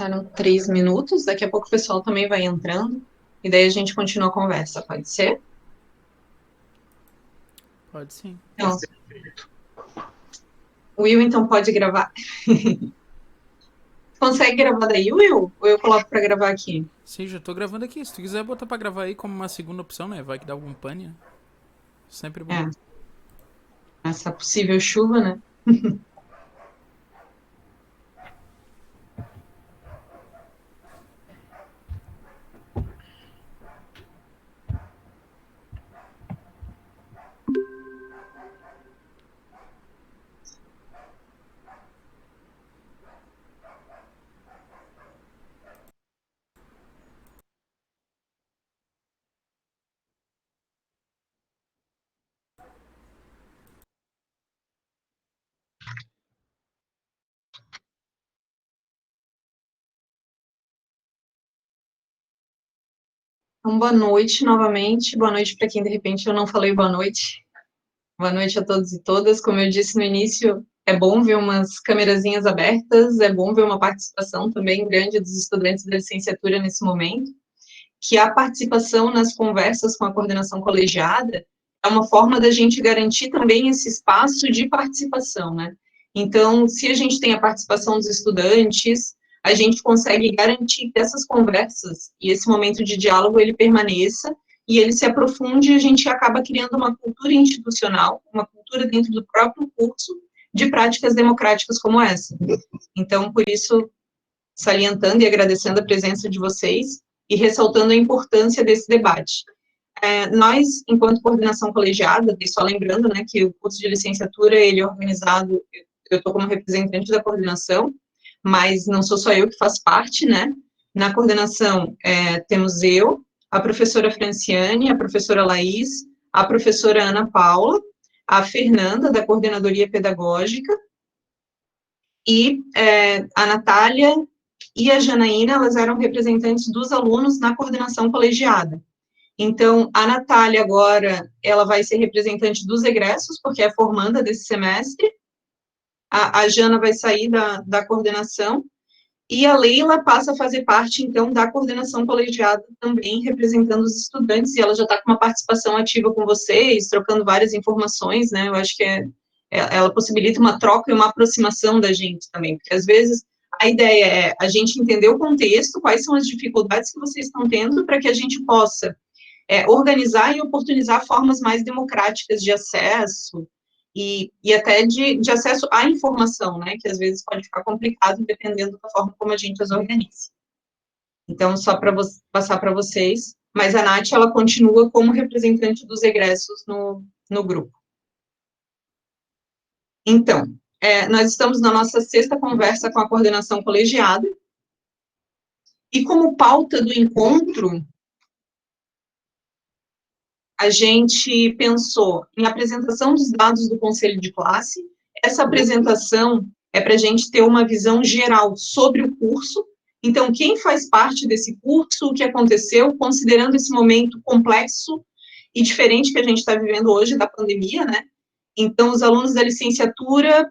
Passaram 3 minutos, daqui a pouco o pessoal também vai entrando, e daí a gente continua a conversa, pode ser? Pode sim. Então, o Will então pode gravar. Consegue gravar daí, Will? Ou eu coloco para gravar aqui? Sim, já tô gravando aqui. Se tu quiser botar pra gravar aí como uma segunda opção, né? Vai que dá algum pane. Sempre bom. É, essa possível chuva, né? Então, boa noite novamente. Boa noite para quem de repente eu não falei boa noite. Boa noite a todos e todas. Como eu disse no início, é bom ver umas câmerazinhas abertas, é bom ver uma participação também grande dos estudantes da licenciatura nesse momento. Que a participação nas conversas com a coordenação colegiada é uma forma da gente garantir também esse espaço de participação, né? Então, se a gente tem a participação dos estudantes, a gente consegue garantir que essas conversas e esse momento de diálogo ele permaneça e ele se aprofunde e a gente acaba criando uma cultura institucional, uma cultura dentro do próprio curso de práticas democráticas como essa. Então, por isso, salientando e agradecendo a presença de vocês e ressaltando a importância desse debate. Nós, enquanto coordenação colegiada, e só lembrando, né, que o curso de licenciatura, ele é organizado, eu estou como representante da coordenação, mas não sou só eu que faço parte, né, na coordenação temos eu, a professora Franciane, a professora Laís, a professora Ana Paula, a Fernanda, da coordenadoria pedagógica, e a Natália e a Janaína, elas eram representantes dos alunos na coordenação colegiada. Então, a Natália agora, ela vai ser representante dos egressos, porque é formanda desse semestre, a Jana vai sair da coordenação, e a Leila passa a fazer parte, então, da coordenação colegiada também, representando os estudantes, e ela já está com uma participação ativa com vocês, trocando várias informações, né, eu acho que ela possibilita uma troca e uma aproximação da gente também, porque às vezes a ideia é a gente entender o contexto, quais são as dificuldades que vocês estão tendo, para que a gente possa organizar e oportunizar formas mais democráticas de acesso e até de acesso à informação, né, que às vezes pode ficar complicado dependendo da forma como a gente as organiza. Então, só para passar para vocês, mas a Nath, ela continua como representante dos egressos no grupo. Então, nós estamos na nossa sexta conversa com a coordenação colegiada, e como pauta do encontro, a gente pensou em apresentação dos dados do conselho de classe. Essa apresentação é para a gente ter uma visão geral sobre o curso. Então, quem faz parte desse curso, o que aconteceu, considerando esse momento complexo e diferente que a gente está vivendo hoje da pandemia, né? Então, os alunos da licenciatura,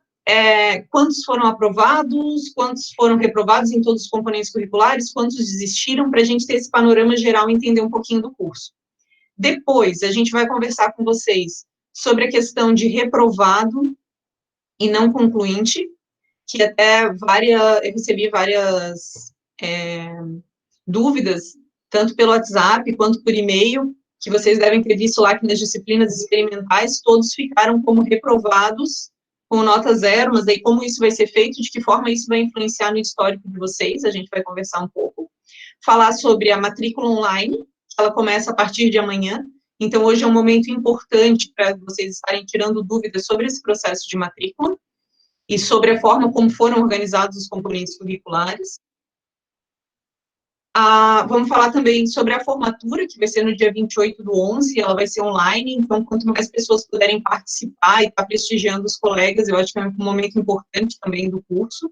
quantos foram aprovados, quantos foram reprovados em todos os componentes curriculares, quantos desistiram, para a gente ter esse panorama geral e entender um pouquinho do curso. Depois, a gente vai conversar com vocês sobre a questão de reprovado e não concluinte, que até eu recebi várias dúvidas, tanto pelo WhatsApp quanto por e-mail, que vocês devem ter visto lá que nas disciplinas experimentais todos ficaram como reprovados com nota zero, mas aí como isso vai ser feito, de que forma isso vai influenciar no histórico de vocês, a gente vai conversar um pouco. Falar sobre a matrícula online, ela começa a partir de amanhã, então hoje é um momento importante para vocês estarem tirando dúvidas sobre esse processo de matrícula e sobre a forma como foram organizados os componentes curriculares. Vamos falar também sobre a formatura, que vai ser no dia 28/11, ela vai ser online, então quanto mais pessoas puderem participar e estar prestigiando os colegas, eu acho que é um momento importante também do curso.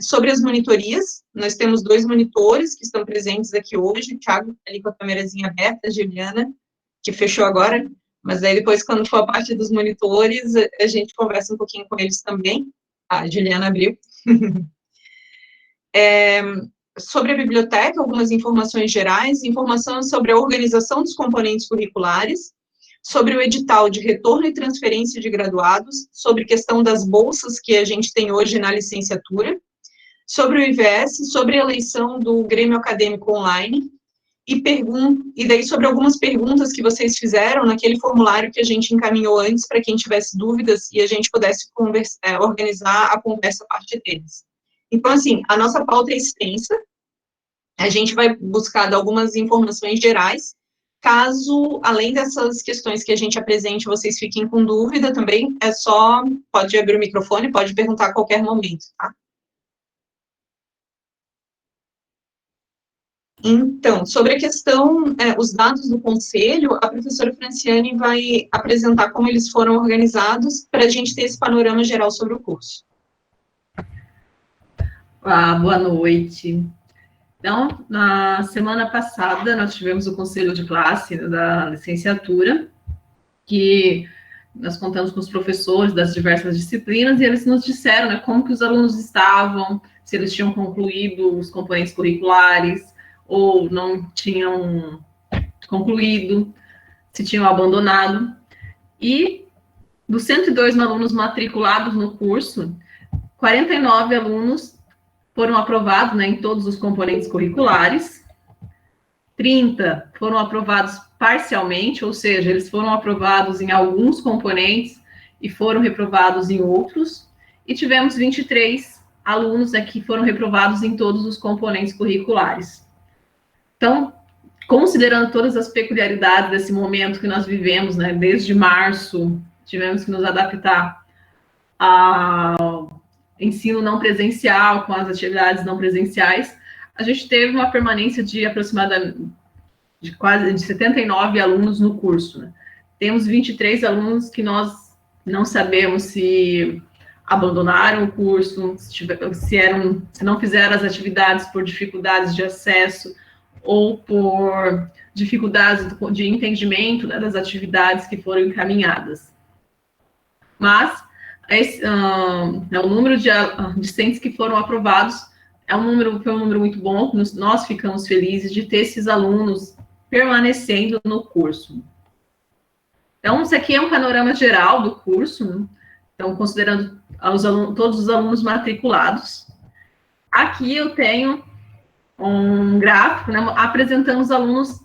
Sobre as monitorias, nós temos 2 monitores que estão presentes aqui hoje, o Thiago está ali com a câmerazinha aberta, a Juliana, que fechou agora, mas aí depois, quando for a parte dos monitores, a gente conversa um pouquinho com eles também. A Juliana abriu. Sobre a biblioteca, algumas informações gerais, informação sobre a organização dos componentes curriculares, sobre o edital de retorno e transferência de graduados, sobre questão das bolsas que a gente tem hoje na licenciatura, sobre o IVS, sobre a eleição do Grêmio Acadêmico Online, e daí sobre algumas perguntas que vocês fizeram naquele formulário que a gente encaminhou antes para quem tivesse dúvidas e a gente pudesse organizar a conversa a partir deles. Então, assim, a nossa pauta é extensa, a gente vai buscar dar algumas informações gerais, caso, além dessas questões que a gente apresente, vocês fiquem com dúvida também, pode abrir o microfone, pode perguntar a qualquer momento, tá? Então, sobre a questão, os dados do conselho, a professora Franciane vai apresentar como eles foram organizados, para a gente ter esse panorama geral sobre o curso. Boa noite. Então, na semana passada, nós tivemos o conselho de classe da licenciatura, que nós contamos com os professores das diversas disciplinas, e eles nos disseram, né, como que os alunos estavam, se eles tinham concluído os componentes curriculares, ou não tinham concluído, se tinham abandonado. E dos 102 alunos matriculados no curso, 49 alunos foram aprovados, né, em todos os componentes curriculares, 30 foram aprovados parcialmente, ou seja, eles foram aprovados em alguns componentes e foram reprovados em outros, e tivemos 23 alunos, né, que foram reprovados em todos os componentes curriculares. Então, considerando todas as peculiaridades desse momento que nós vivemos, né, desde março, tivemos que nos adaptar ao ensino não presencial, com as atividades não presenciais, a gente teve uma permanência de aproximadamente quase 79 alunos no curso, né? Temos 23 alunos que nós não sabemos se abandonaram o curso, se não fizeram as atividades por dificuldades de acesso ou por dificuldades de entendimento, né, das atividades que foram encaminhadas. Mas o número de discentes que foram aprovados foi um número muito bom. Nós ficamos felizes de ter esses alunos permanecendo no curso. Então, isso aqui é um panorama geral do curso, né? Então, considerando todos os alunos matriculados. Aqui eu tenho um gráfico, né, apresentando os alunos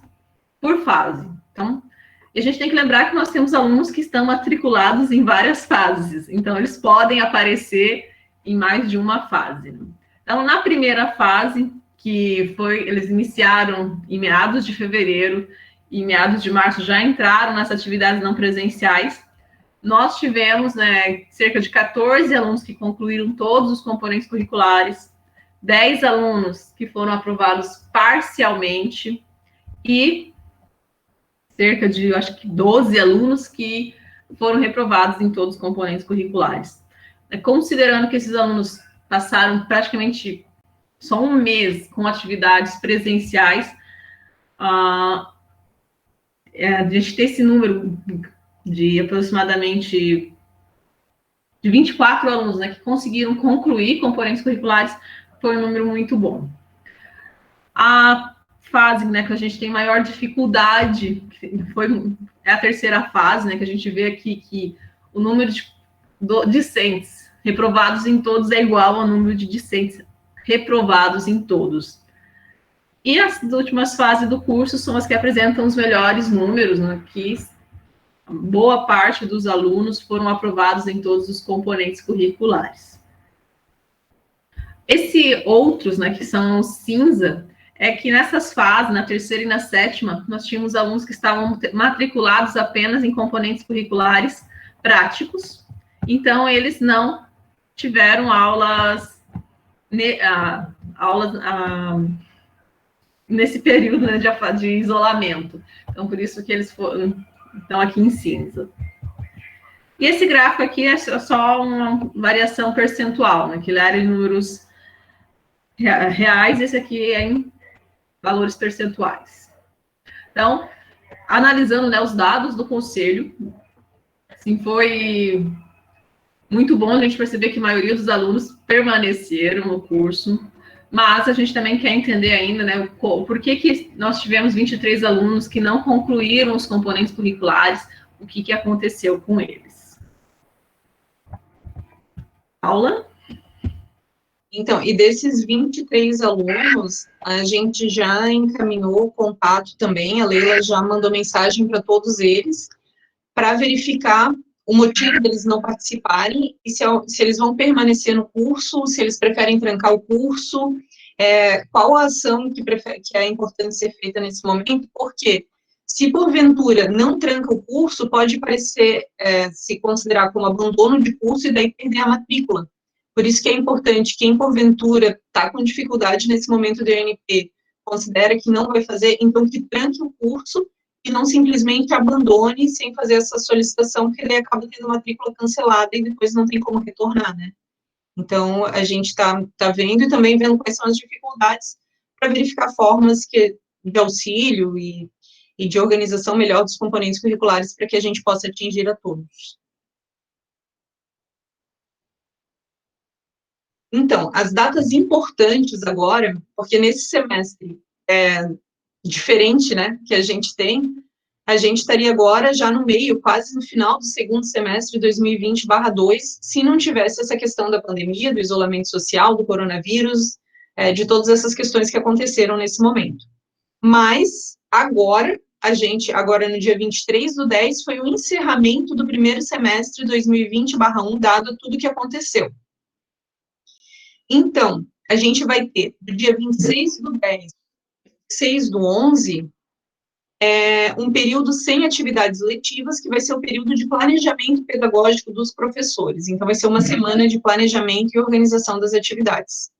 por fase. Então, a gente tem que lembrar que nós temos alunos que estão matriculados em várias fases, então eles podem aparecer em mais de uma fase. Então, na primeira fase, eles iniciaram em meados de fevereiro e em meados de março já entraram nas atividades não presenciais, nós tivemos, né, cerca de 14 alunos que concluíram todos os componentes curriculares, 10 alunos que foram aprovados parcialmente e cerca de, acho que 12 alunos que foram reprovados em todos os componentes curriculares. Considerando que esses alunos passaram praticamente só um mês com atividades presenciais, a gente ter esse número de aproximadamente de 24 alunos, né, que conseguiram concluir componentes curriculares, foi um número muito bom. A fase, né, que a gente tem maior dificuldade, é a terceira fase, né, que a gente vê aqui que o número de discentes reprovados em todos é igual ao número de discentes reprovados em todos. E as últimas fases do curso são as que apresentam os melhores números, né, que boa parte dos alunos foram aprovados em todos os componentes curriculares. Outros, né, que são cinza, é que nessas fases, na terceira e na sétima, nós tínhamos alunos que estavam matriculados apenas em componentes curriculares práticos, então eles não tiveram aulas nesse período, né, de isolamento. Então, por isso que eles estão aqui em cinza. E esse gráfico aqui é só uma variação percentual, né, que ele era em números reais, esse aqui é em valores percentuais. Então, analisando, né, os dados do conselho, assim, foi muito bom a gente perceber que a maioria dos alunos permaneceram no curso. Mas a gente também quer entender ainda, né, por que nós tivemos 23 alunos que não concluíram os componentes curriculares, o que aconteceu com eles. Paula? Então, e desses 23 alunos, a gente já encaminhou o contato também, a Leila já mandou mensagem para todos eles, para verificar o motivo deles não participarem, e se eles vão permanecer no curso, se eles preferem trancar o curso, qual a ação que é importante ser feita nesse momento, porque se porventura não tranca o curso, pode parecer se considerar como abandono de curso e daí perder a matrícula. Por isso que é importante, quem porventura está com dificuldade nesse momento do ENP, considera que não vai fazer, então que tranque o curso e não simplesmente abandone sem fazer essa solicitação, porque ele acaba tendo matrícula cancelada e depois não tem como retornar, né? Então, a gente está vendo e também vendo quais são as dificuldades para verificar formas de auxílio e de organização melhor dos componentes curriculares para que a gente possa atingir a todos. Então, as datas importantes agora, porque nesse semestre diferente, né, que a gente estaria agora já no meio, quase no final do segundo semestre de 2020/2, se não tivesse essa questão da pandemia, do isolamento social, do coronavírus, de todas essas questões que aconteceram nesse momento. Mas, agora no dia 23/10, foi o encerramento do primeiro semestre 2020/1, dado tudo que aconteceu. Então, a gente vai ter, do dia 26/10, 6/11, um período sem atividades letivas, que vai ser o período de planejamento pedagógico dos professores. Então, vai ser uma semana de planejamento e organização das atividades.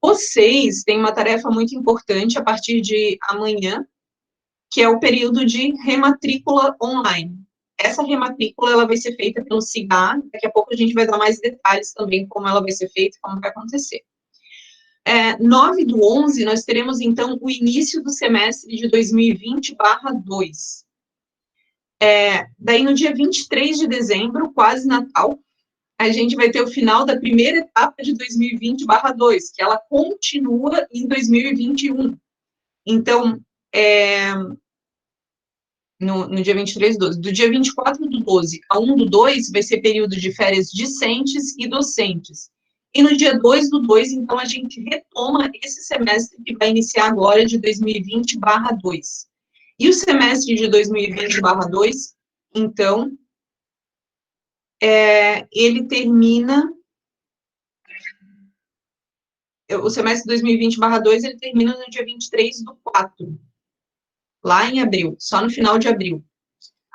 Vocês têm uma tarefa muito importante a partir de amanhã, que é o período de rematrícula online. Essa rematrícula, ela vai ser feita pelo SIGA, daqui a pouco a gente vai dar mais detalhes também, como ela vai ser feita, como vai acontecer. 9/11, nós teremos, então, o início do semestre de 2020/2. Daí, no dia 23 de dezembro, quase Natal, a gente vai ter o final da primeira etapa de 2020/2, que ela continua em 2021. Então, no dia 23/12, do dia 24/12 a 1/2, vai ser período de férias discentes e docentes. E no dia 2/2, então, a gente retoma esse semestre que vai iniciar agora, de 2020/2. E o semestre de 2020/2, então, ele termina... O semestre de 2020/2, ele termina no dia 23/4, lá em abril, só no final de abril.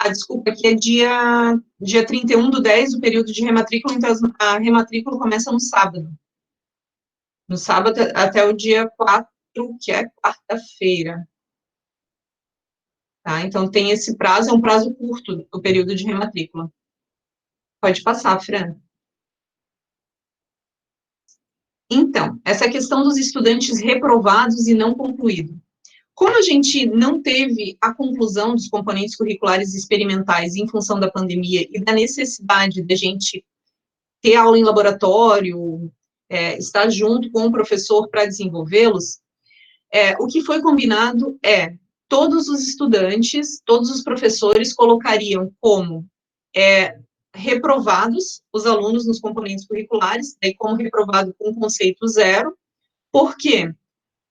Desculpa, aqui é dia 31/10, o período de rematrícula, então a rematrícula começa no sábado. No sábado até o dia 4, que é quarta-feira. Tá? Então, tem esse prazo, é um prazo curto, o período de rematrícula. Pode passar, Fran. Então, essa questão dos estudantes reprovados e não concluídos. Como a gente não teve a conclusão dos componentes curriculares experimentais em função da pandemia e da necessidade de a gente ter aula em laboratório, estar junto com o professor para desenvolvê-los, o que foi combinado todos os estudantes, todos os professores colocariam como reprovados os alunos nos componentes curriculares, daí como reprovado com conceito 0. Por quê?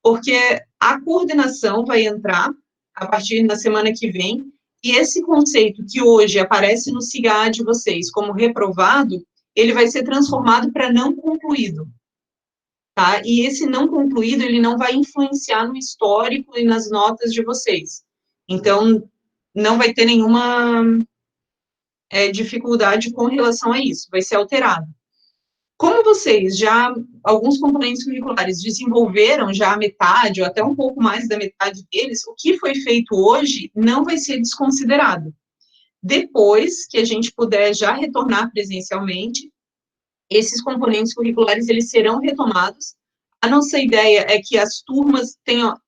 Porque a coordenação vai entrar a partir da semana que vem, e esse conceito que hoje aparece no SIGA de vocês como reprovado, ele vai ser transformado para não concluído, tá? E esse não concluído, ele não vai influenciar no histórico e nas notas de vocês. Então, não vai ter nenhuma dificuldade com relação a isso, vai ser alterado. Como vocês alguns componentes curriculares desenvolveram já a metade, ou até um pouco mais da metade deles, o que foi feito hoje não vai ser desconsiderado. Depois que a gente puder já retornar presencialmente, esses componentes curriculares, eles serão retomados. A nossa ideia é que as turmas tenham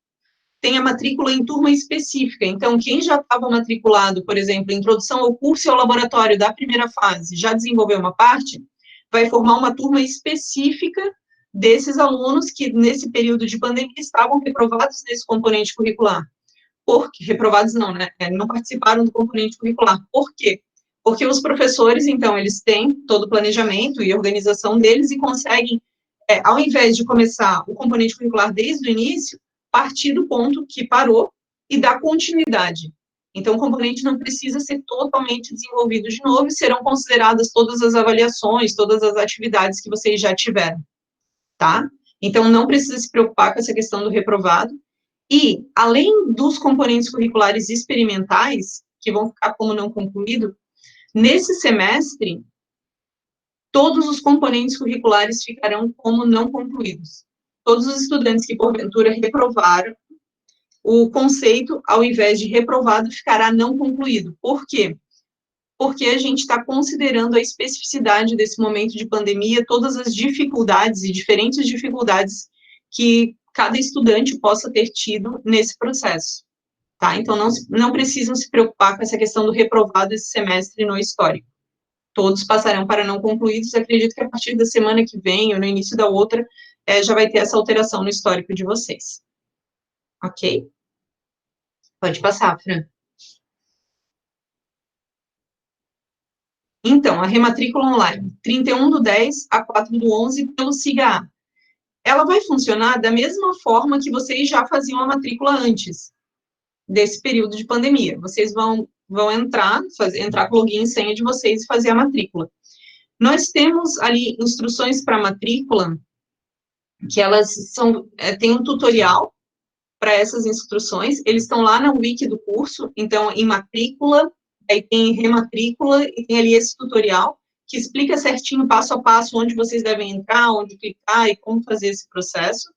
matrícula em turma específica. Então, quem já estava matriculado, por exemplo, introdução ao curso e ao laboratório da primeira fase, já desenvolveu uma parte, vai formar uma turma específica desses alunos que, nesse período de pandemia, estavam reprovados nesse componente curricular. Porque, reprovados não, né? Não participaram do componente curricular. Por quê? Porque os professores, então, eles têm todo o planejamento e organização deles e conseguem, ao invés de começar o componente curricular desde o início, partir do ponto que parou e dar continuidade. Então, o componente não precisa ser totalmente desenvolvido de novo e serão consideradas todas as avaliações, todas as atividades que vocês já tiveram, tá? Então, não precisa se preocupar com essa questão do reprovado. E, além dos componentes curriculares experimentais, que vão ficar como não concluído, nesse semestre, todos os componentes curriculares ficarão como não concluídos. Todos os estudantes que, porventura, reprovaram, o conceito, ao invés de reprovado, ficará não concluído. Por quê? Porque a gente está considerando a especificidade desse momento de pandemia, todas as dificuldades e diferentes dificuldades que cada estudante possa ter tido nesse processo, tá? Então, não precisam se preocupar com essa questão do reprovado esse semestre no histórico. Todos passarão para não concluídos, acredito que a partir da semana que vem, ou no início da outra, já vai ter essa alteração no histórico de vocês. Ok? Pode passar, Fran. Então, a rematrícula online, 31/10 a 4/11, pelo SIGA-A. Ela vai funcionar da mesma forma que vocês já faziam a matrícula antes desse período de pandemia. Vocês vão entrar com o login e senha de vocês e fazer a matrícula. Nós temos ali instruções para matrícula, que elas tem um tutorial para essas instruções, eles estão lá na wiki do curso, então, em matrícula, aí tem rematrícula, e tem ali esse tutorial, que explica certinho, passo a passo, onde vocês devem entrar, onde clicar e como fazer esse processo.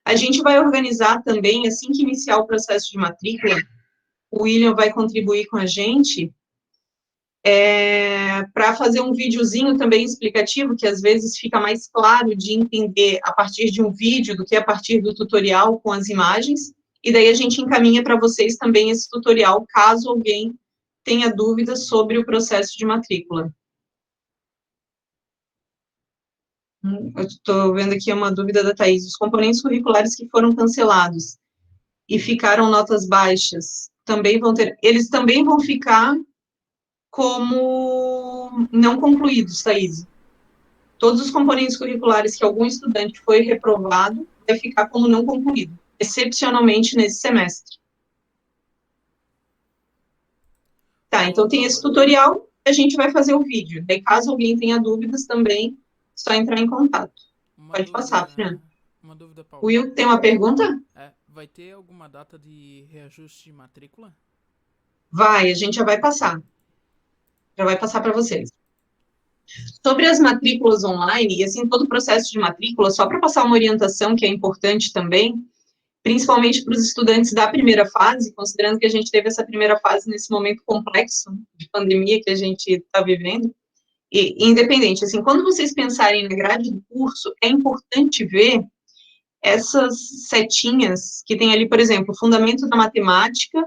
A gente vai organizar também, assim que iniciar o processo de matrícula, o William vai contribuir com a gente, para fazer um videozinho também explicativo, que às vezes fica mais claro de entender a partir de um vídeo do que a partir do tutorial com as imagens, e daí a gente encaminha para vocês também esse tutorial, caso alguém tenha dúvidas sobre o processo de matrícula. Eu estou vendo aqui uma dúvida da Thaís. Os componentes curriculares que foram cancelados e ficaram notas baixas, eles também vão ficar como não concluídos, Thaís. Todos os componentes curriculares que algum estudante foi reprovado, vai ficar como não concluído, excepcionalmente nesse semestre. Tá, então tem esse tutorial, a gente vai fazer o vídeo. Daí, caso alguém tenha dúvidas também, só entrar em contato. Pode passar, Fran. Uma dúvida, Paulo. Will, tem uma pergunta? Vai ter alguma data de reajuste de matrícula? Vai, a gente já vai passar. Já vai passar para vocês. Sobre as matrículas online, e assim, todo o processo de matrícula, só para passar uma orientação que é importante também, principalmente para os estudantes da primeira fase, considerando que a gente teve essa primeira fase nesse momento complexo de pandemia que a gente está vivendo, e independente, assim, quando vocês pensarem na grade do curso, é importante ver essas setinhas que tem ali, por exemplo, Fundamento da Matemática,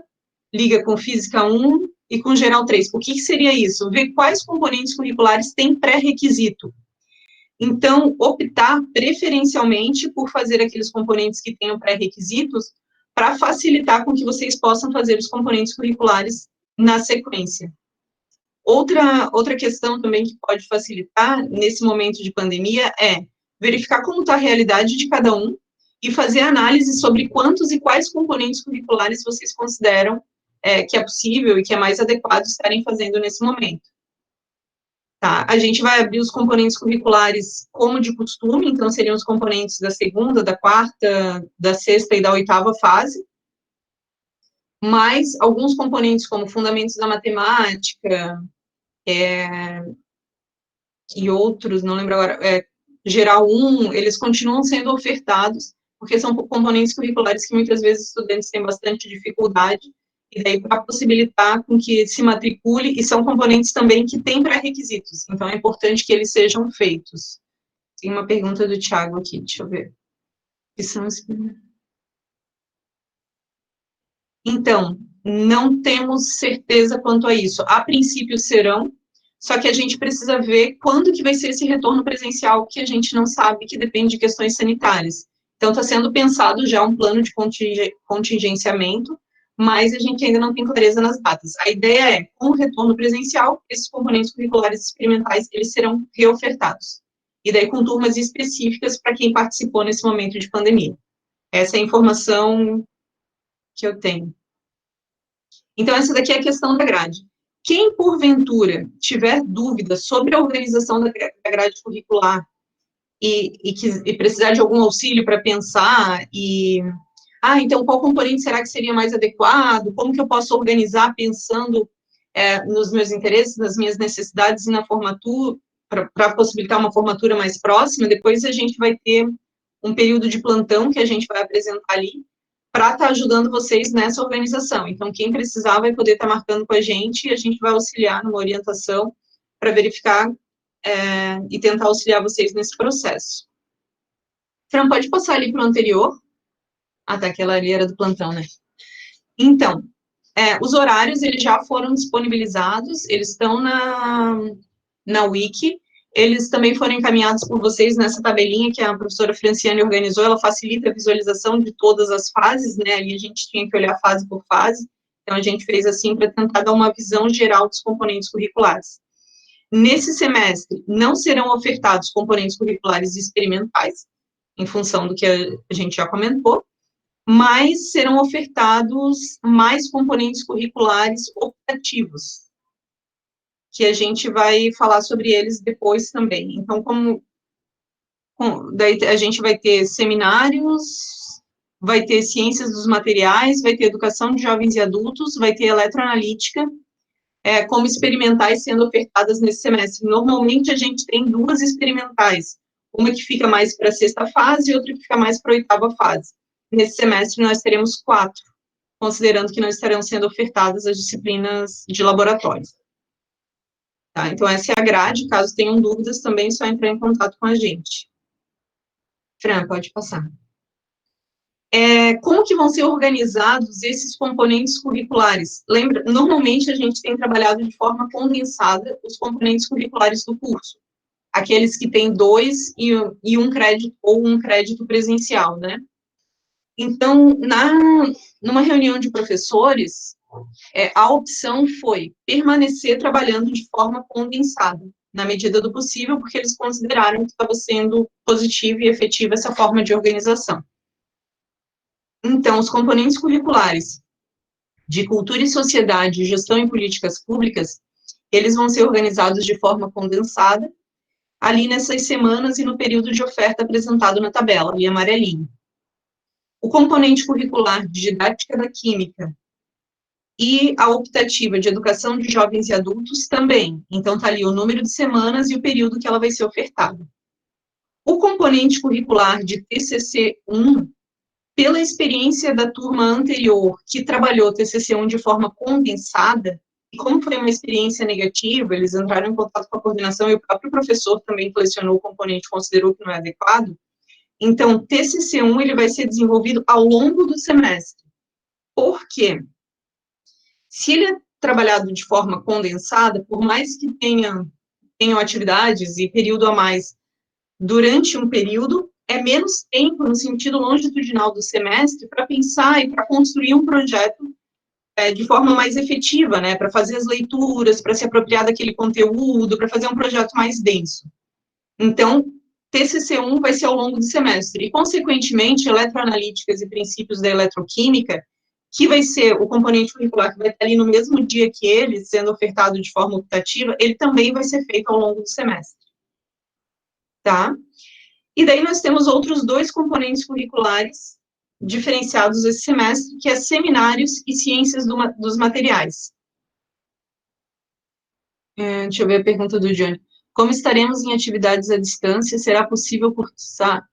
liga com Física 1 e com Geral 3. O que seria isso? Ver quais componentes curriculares têm pré-requisito. Então, optar preferencialmente por fazer aqueles componentes que tenham pré-requisitos para facilitar com que vocês possam fazer os componentes curriculares na sequência. Outra questão também que pode facilitar nesse momento de pandemia é verificar como está a realidade de cada um e fazer análise sobre quantos e quais componentes curriculares vocês consideram que é possível e que é mais adequado estarem fazendo nesse momento. Tá? A gente vai abrir os componentes curriculares como de costume, então seriam os componentes da segunda, da quarta, da sexta e da oitava fase, mas alguns componentes como Fundamentos da Matemática, e outros, não lembro agora, Geral 1, eles continuam sendo ofertados, porque são componentes curriculares que muitas vezes estudantes têm bastante dificuldade, e daí para possibilitar com que se matricule, e são componentes também que têm pré-requisitos, então é importante que eles sejam feitos. Tem uma pergunta do Thiago aqui, deixa eu ver. Que são os... Então, não temos certeza quanto a isso. A princípio serão, Só que a gente precisa ver quando que vai ser esse retorno presencial, que a gente não sabe, que depende de questões sanitárias. Então, está sendo pensado já um plano de contingenciamento, mas a gente ainda não tem clareza nas datas. A ideia é, com o retorno presencial, esses componentes curriculares experimentais, eles serão reofertados. E daí com turmas específicas para quem participou nesse momento de pandemia. Essa é a informação que eu tenho. Então, essa daqui é a questão da grade. Quem, porventura, tiver dúvidas sobre a organização da grade curricular e precisar de algum auxílio para pensar então, qual componente será que seria mais adequado? Como que eu posso organizar pensando nos meus interesses, nas minhas necessidades e na formatura, para possibilitar uma formatura mais próxima? Depois a gente vai ter um período de plantão que a gente vai apresentar ali, para estar ajudando vocês nessa organização. Então, quem precisar vai poder estar marcando com a gente, e a gente vai auxiliar numa orientação para verificar e tentar auxiliar vocês nesse processo. Fran, pode passar ali para o anterior? Tá, aquela ali era do plantão, né? Então, os horários, eles já foram disponibilizados, eles estão na Wiki, eles também foram encaminhados por vocês nessa tabelinha que a professora Franciane organizou, ela facilita a visualização de todas as fases, né, ali a gente tinha que olhar fase por fase, então a gente fez assim para tentar dar uma visão geral dos componentes curriculares. Nesse semestre, não serão ofertados componentes curriculares experimentais, em função do que a gente já comentou, mas serão ofertados mais componentes curriculares optativos, que a gente vai falar sobre eles depois também. Então, daí a gente vai ter seminários, vai ter ciências dos materiais, vai ter educação de jovens e adultos, vai ter eletroanalítica, como experimentais sendo ofertadas nesse semestre. Normalmente, a gente tem 2 experimentais, uma que fica mais para a 6ª fase e outra que fica mais para a 8ª fase. Nesse semestre, nós teremos 4, considerando que não estarão sendo ofertadas as disciplinas de laboratório. Tá, então, essa é a grade, caso tenham dúvidas, também é só entrar em contato com a gente. Fran, pode passar. Como que vão ser organizados esses componentes curriculares? Lembra, normalmente a gente tem trabalhado de forma condensada os componentes curriculares do curso, aqueles que têm 2 e 1 crédito, ou 1 crédito presencial, né? Então, numa reunião de professores, a opção foi permanecer trabalhando de forma condensada, na medida do possível, porque eles consideraram que estava sendo positiva e efetiva essa forma de organização. Então, os componentes curriculares de cultura e sociedade, gestão e políticas públicas, eles vão ser organizados de forma condensada, ali nessas semanas e no período de oferta apresentado na tabela, ali amarelinho. O componente curricular de didática da química e a optativa de educação de jovens e adultos também. Então, está ali o número de semanas e o período que ela vai ser ofertada. O componente curricular de TCC1, pela experiência da turma anterior, que trabalhou TCC1 de forma condensada, e como foi uma experiência negativa, eles entraram em contato com a coordenação e o próprio professor também selecionou o componente, considerou que não é adequado. Então, TCC1, ele vai ser desenvolvido ao longo do semestre. Por quê? Se ele é trabalhado de forma condensada, por mais que tenham atividades e período a mais durante um período, é menos tempo no sentido longitudinal do semestre para pensar e para construir um projeto de forma mais efetiva, né, para fazer as leituras, para se apropriar daquele conteúdo, para fazer um projeto mais denso. Então, TCC1 vai ser ao longo do semestre, e, consequentemente, eletroanalíticas e princípios da eletroquímica, que vai ser o componente curricular que vai estar ali no mesmo dia que ele, sendo ofertado de forma optativa, ele também vai ser feito ao longo do semestre. Tá? E daí nós temos outros 2 componentes curriculares diferenciados esse semestre, que é seminários e ciências dos materiais. Deixa eu ver a pergunta do Johnny. Como estaremos em atividades à distância, será possível cursar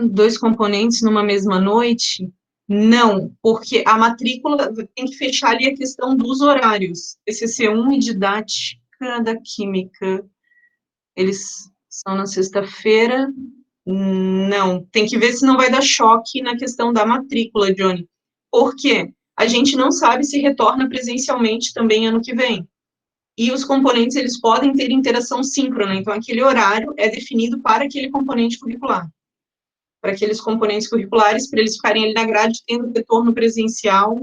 2 componentes numa mesma noite? Não, porque a matrícula tem que fechar ali a questão dos horários. TCC1 e didática da química, eles são na sexta-feira? Não, tem que ver se não vai dar choque na questão da matrícula, Johnny. Por quê? A gente não sabe se retorna presencialmente também ano que vem. e os componentes, eles podem ter interação síncrona, então aquele horário é definido para aquele componente curricular, para aqueles componentes curriculares, para eles ficarem ali na grade, tendo retorno presencial.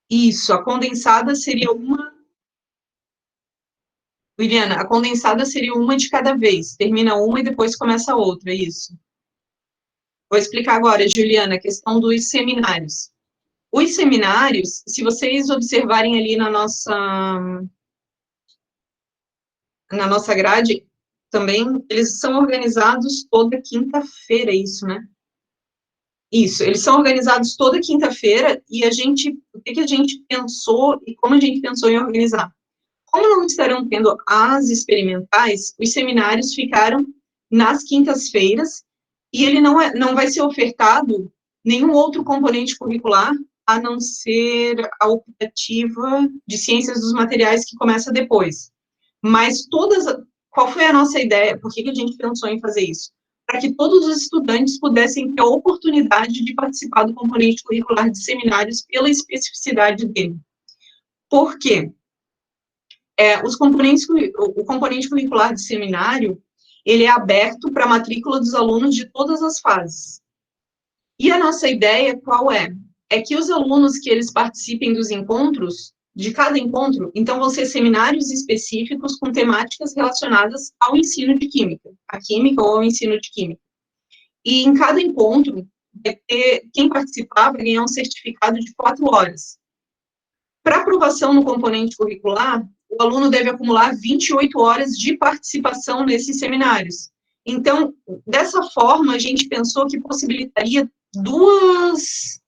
Isso, a condensada seria uma... Williana, a condensada seria uma de cada vez, termina uma e depois começa a outra, é isso. Vou explicar agora, Juliana, a questão dos seminários. Os seminários, se vocês observarem ali na nossa grade, também, eles são organizados toda quinta-feira, é isso, né? Isso, eles são organizados toda quinta-feira, e o que a gente pensou, e como a gente pensou em organizar? Como não estarão tendo as experimentais, os seminários ficaram nas quintas-feiras, e ele não vai ser ofertado nenhum outro componente curricular, a não ser a optativa de ciências dos materiais, que começa depois. Mas qual foi a nossa ideia? Por que a gente pensou em fazer isso? Para que todos os estudantes pudessem ter a oportunidade de participar do componente curricular de seminários pela especificidade dele. Por quê? O componente curricular de seminário, ele é aberto para a matrícula dos alunos de todas as fases. E a nossa ideia, qual é? É que os alunos que eles participem dos encontros, de cada encontro, então vão ser seminários específicos com temáticas relacionadas ao ensino de química, a química ou ao ensino de química. E em cada encontro, quem participar vai ganhar um certificado de 4 horas. Para aprovação no componente curricular, o aluno deve acumular 28 horas de participação nesses seminários. Então, dessa forma, a gente pensou que possibilitaria duas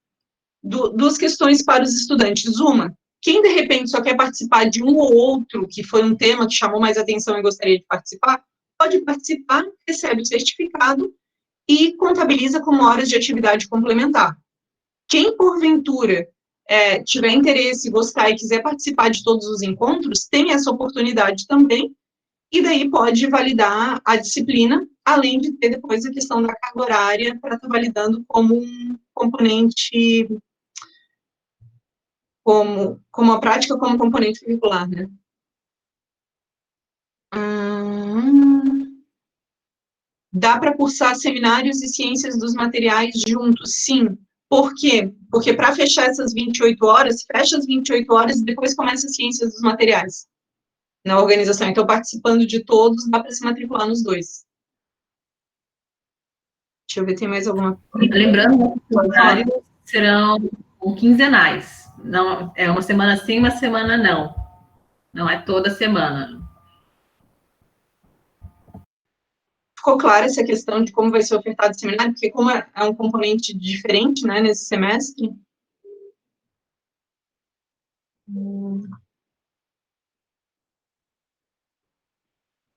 questões para os estudantes. Uma, quem de repente só quer participar de um ou outro, que foi um tema que chamou mais atenção e gostaria de participar, pode participar, recebe o certificado e contabiliza como horas de atividade complementar. Quem, porventura, tiver interesse, gostar e quiser participar de todos os encontros, tem essa oportunidade também, e daí pode validar a disciplina, além de ter depois a questão da carga horária para estar validando como um componente, como a prática como componente curricular, né? Dá para cursar seminários e ciências dos materiais juntos? Sim. Por quê? Porque para fechar essas 28 horas, fecha as 28 horas e depois começa as ciências dos materiais na organização. Então, participando de todos, dá para se matricular nos dois. Deixa eu ver, tem mais alguma coisa? Lembrando que os horários serão quinzenais. Não, é uma semana sim, uma semana não. Não é toda semana. Ficou clara essa questão de como vai ser ofertado o seminário? Porque como é um componente diferente, né, nesse semestre.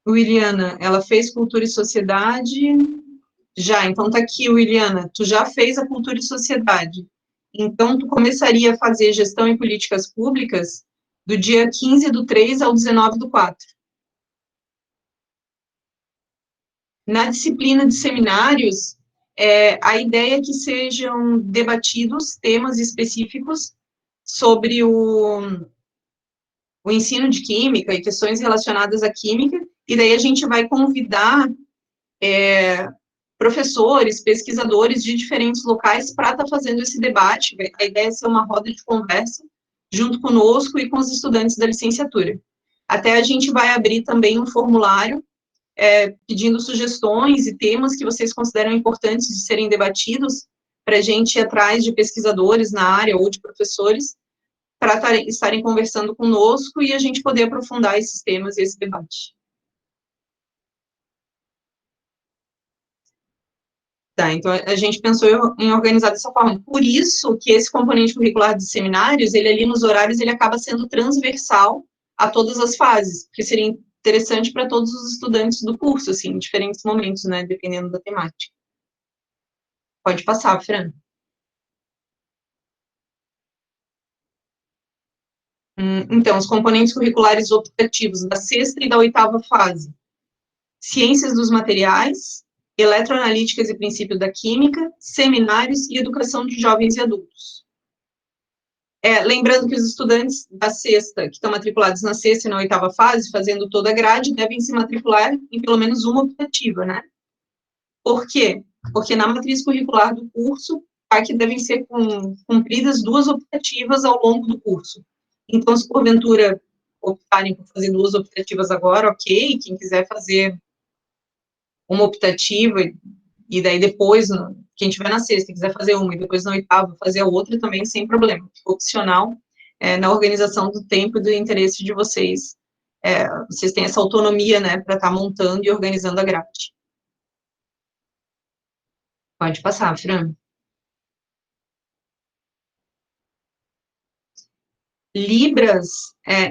Williana, ela fez cultura e sociedade. Já, então tá aqui, Williana, tu já fez a cultura e sociedade. Então, tu começaria a fazer gestão e políticas públicas do dia 15/3 ao 19/4. Na disciplina de seminários, a ideia é que sejam debatidos temas específicos sobre o ensino de química e questões relacionadas à química, e daí a gente vai convidar professores, pesquisadores de diferentes locais para estar fazendo esse debate. A ideia é ser uma roda de conversa junto conosco e com os estudantes da licenciatura. Até a gente vai abrir também um formulário pedindo sugestões e temas que vocês consideram importantes de serem debatidos para a gente ir atrás de pesquisadores na área ou de professores para estarem conversando conosco e a gente poder aprofundar esses temas e esse debate. Tá, então a gente pensou em organizar dessa forma. Por isso que esse componente curricular de seminários, ele ali nos horários, ele acaba sendo transversal a todas as fases, porque seria interessante para todos os estudantes do curso, assim, em diferentes momentos, né, dependendo da temática. Pode passar, Fran. Então, os componentes curriculares optativos da 6ª e da 8ª fase. Ciências dos materiais, eletroanalíticas e princípios da química, seminários e educação de jovens e adultos. Lembrando que os estudantes da sexta, que estão matriculados na sexta e na oitava fase, fazendo toda a grade, devem se matricular em pelo menos uma optativa, né? Por quê? Porque na matriz curricular do curso, que devem ser cumpridas 2 optativas ao longo do curso. Então, se porventura optarem por fazer 2 optativas agora, ok, quem quiser fazer uma optativa, e daí depois, quem tiver na sexta, quiser fazer uma, e depois na oitava fazer a outra, também sem problema, opcional, na organização do tempo e do interesse de vocês. Vocês têm essa autonomia, né, para estar montando e organizando a grade. Pode passar, Fran. Libras,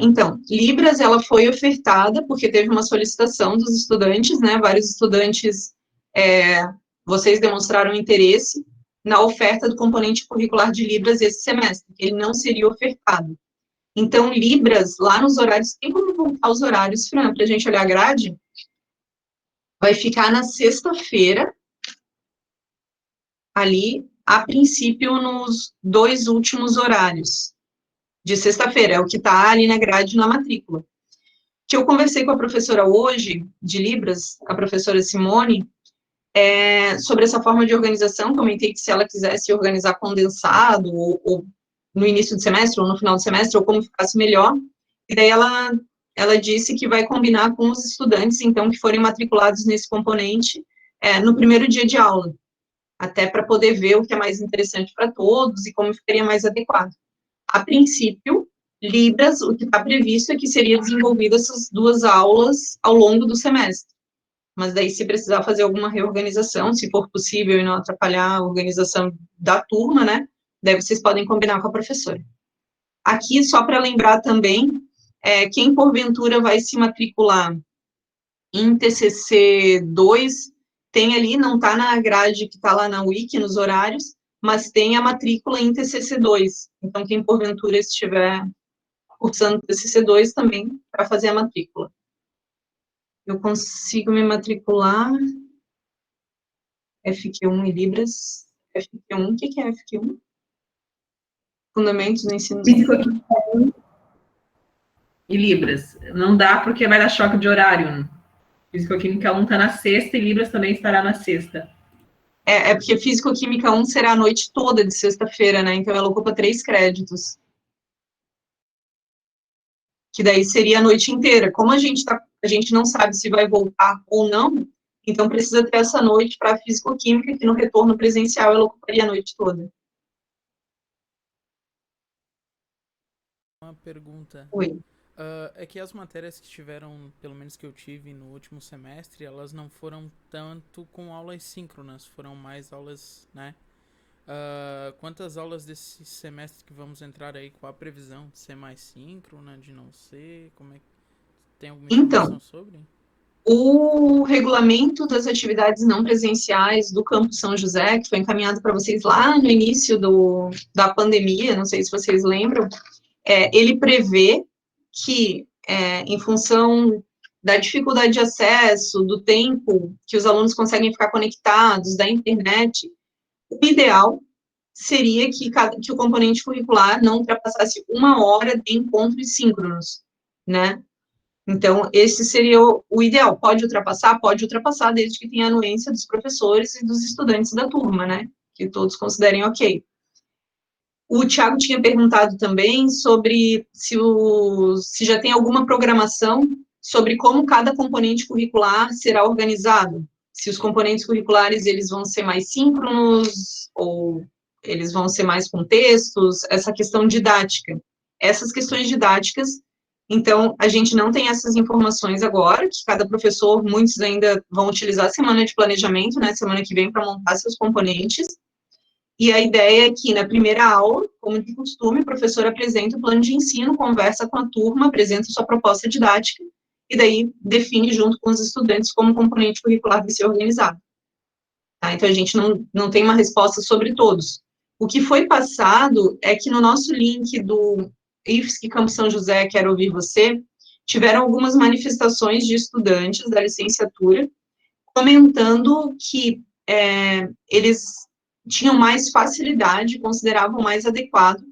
então, Libras, ela foi ofertada porque teve uma solicitação dos estudantes, né, vários estudantes, vocês demonstraram interesse na oferta do componente curricular de Libras esse semestre, que ele não seria ofertado. Então, Libras, lá nos horários, tem como voltar os horários, Fran, para a gente olhar a grade? Vai ficar na sexta-feira, ali, a princípio, nos 2 últimos horários de sexta-feira, é o que está ali na grade, na matrícula. Que eu conversei com a professora hoje, de Libras, a professora Simone, sobre essa forma de organização, comentei que se ela quisesse organizar condensado, ou no início do semestre, ou no final do semestre, ou como ficasse melhor, e daí ela disse que vai combinar com os estudantes, então, que forem matriculados nesse componente, no primeiro dia de aula, até para poder ver o que é mais interessante para todos, e como ficaria mais adequado. A princípio, Libras, o que está previsto é que seria desenvolvido essas 2 aulas ao longo do semestre. Mas daí, se precisar fazer alguma reorganização, se for possível e não atrapalhar a organização da turma, né, daí vocês podem combinar com a professora. Aqui, só para lembrar também, quem porventura vai se matricular em TCC 2, tem ali, não está na grade que está lá na Wiki, nos horários, mas tem a matrícula em TCC 2. Então, quem porventura estiver cursando TCC 2 também, para fazer a matrícula. Eu consigo me matricular, FQ1 e Libras. FQ1, o que é FQ1? Fundamentos do ensino. Físico-química 1 e Libras. Não dá porque vai dar choque de horário. Físico-química 1 está na sexta e Libras também estará na sexta. Porque Físico-química 1 será a noite toda de sexta-feira, né? Então ela ocupa 3 créditos. Que daí seria a noite inteira. Como a gente não sabe se vai voltar ou não, então precisa ter essa noite para a Físico-química, que no retorno presencial ela ocuparia a noite toda. Uma pergunta. Oi. É que as matérias que tiveram, pelo menos que eu tive no último semestre, elas não foram tanto com aulas síncronas, foram mais aulas, né? Quantas aulas desse semestre que vamos entrar aí, qual a previsão de ser mais síncrona, de não ser? Como é que tem alguma informação sobre? O regulamento das atividades não presenciais do Campus São José, que foi encaminhado para vocês lá no início da pandemia, não sei se vocês lembram, ele prevê que, em função da dificuldade de acesso, do tempo que os alunos conseguem ficar conectados, da internet, o ideal seria que o componente curricular não ultrapassasse 1 hora de encontros síncronos, né? Então, esse seria o ideal. Pode ultrapassar, desde que tenha anuência dos professores e dos estudantes da turma, né? Que todos considerem ok. O Thiago tinha perguntado também sobre se já tem alguma programação sobre como cada componente curricular será organizado. Se os componentes curriculares, eles vão ser mais síncronos, ou eles vão ser mais com textos, essa questão didática. Essas questões didáticas, então, a gente não tem essas informações agora, que cada professor, muitos ainda vão utilizar a semana de planejamento, né, semana que vem, para montar seus componentes. E a ideia é que, na primeira aula, como de costume, o professor apresenta o plano de ensino, conversa com a turma, apresenta sua proposta didática, e daí define junto com os estudantes como o componente curricular vai ser organizado. Tá? Então, a gente não tem uma resposta sobre todos. O que foi passado é que no nosso link do IFSC Campus São José, Quero Ouvir Você, tiveram algumas manifestações de estudantes da licenciatura comentando que eles tinham mais facilidade, consideravam mais adequado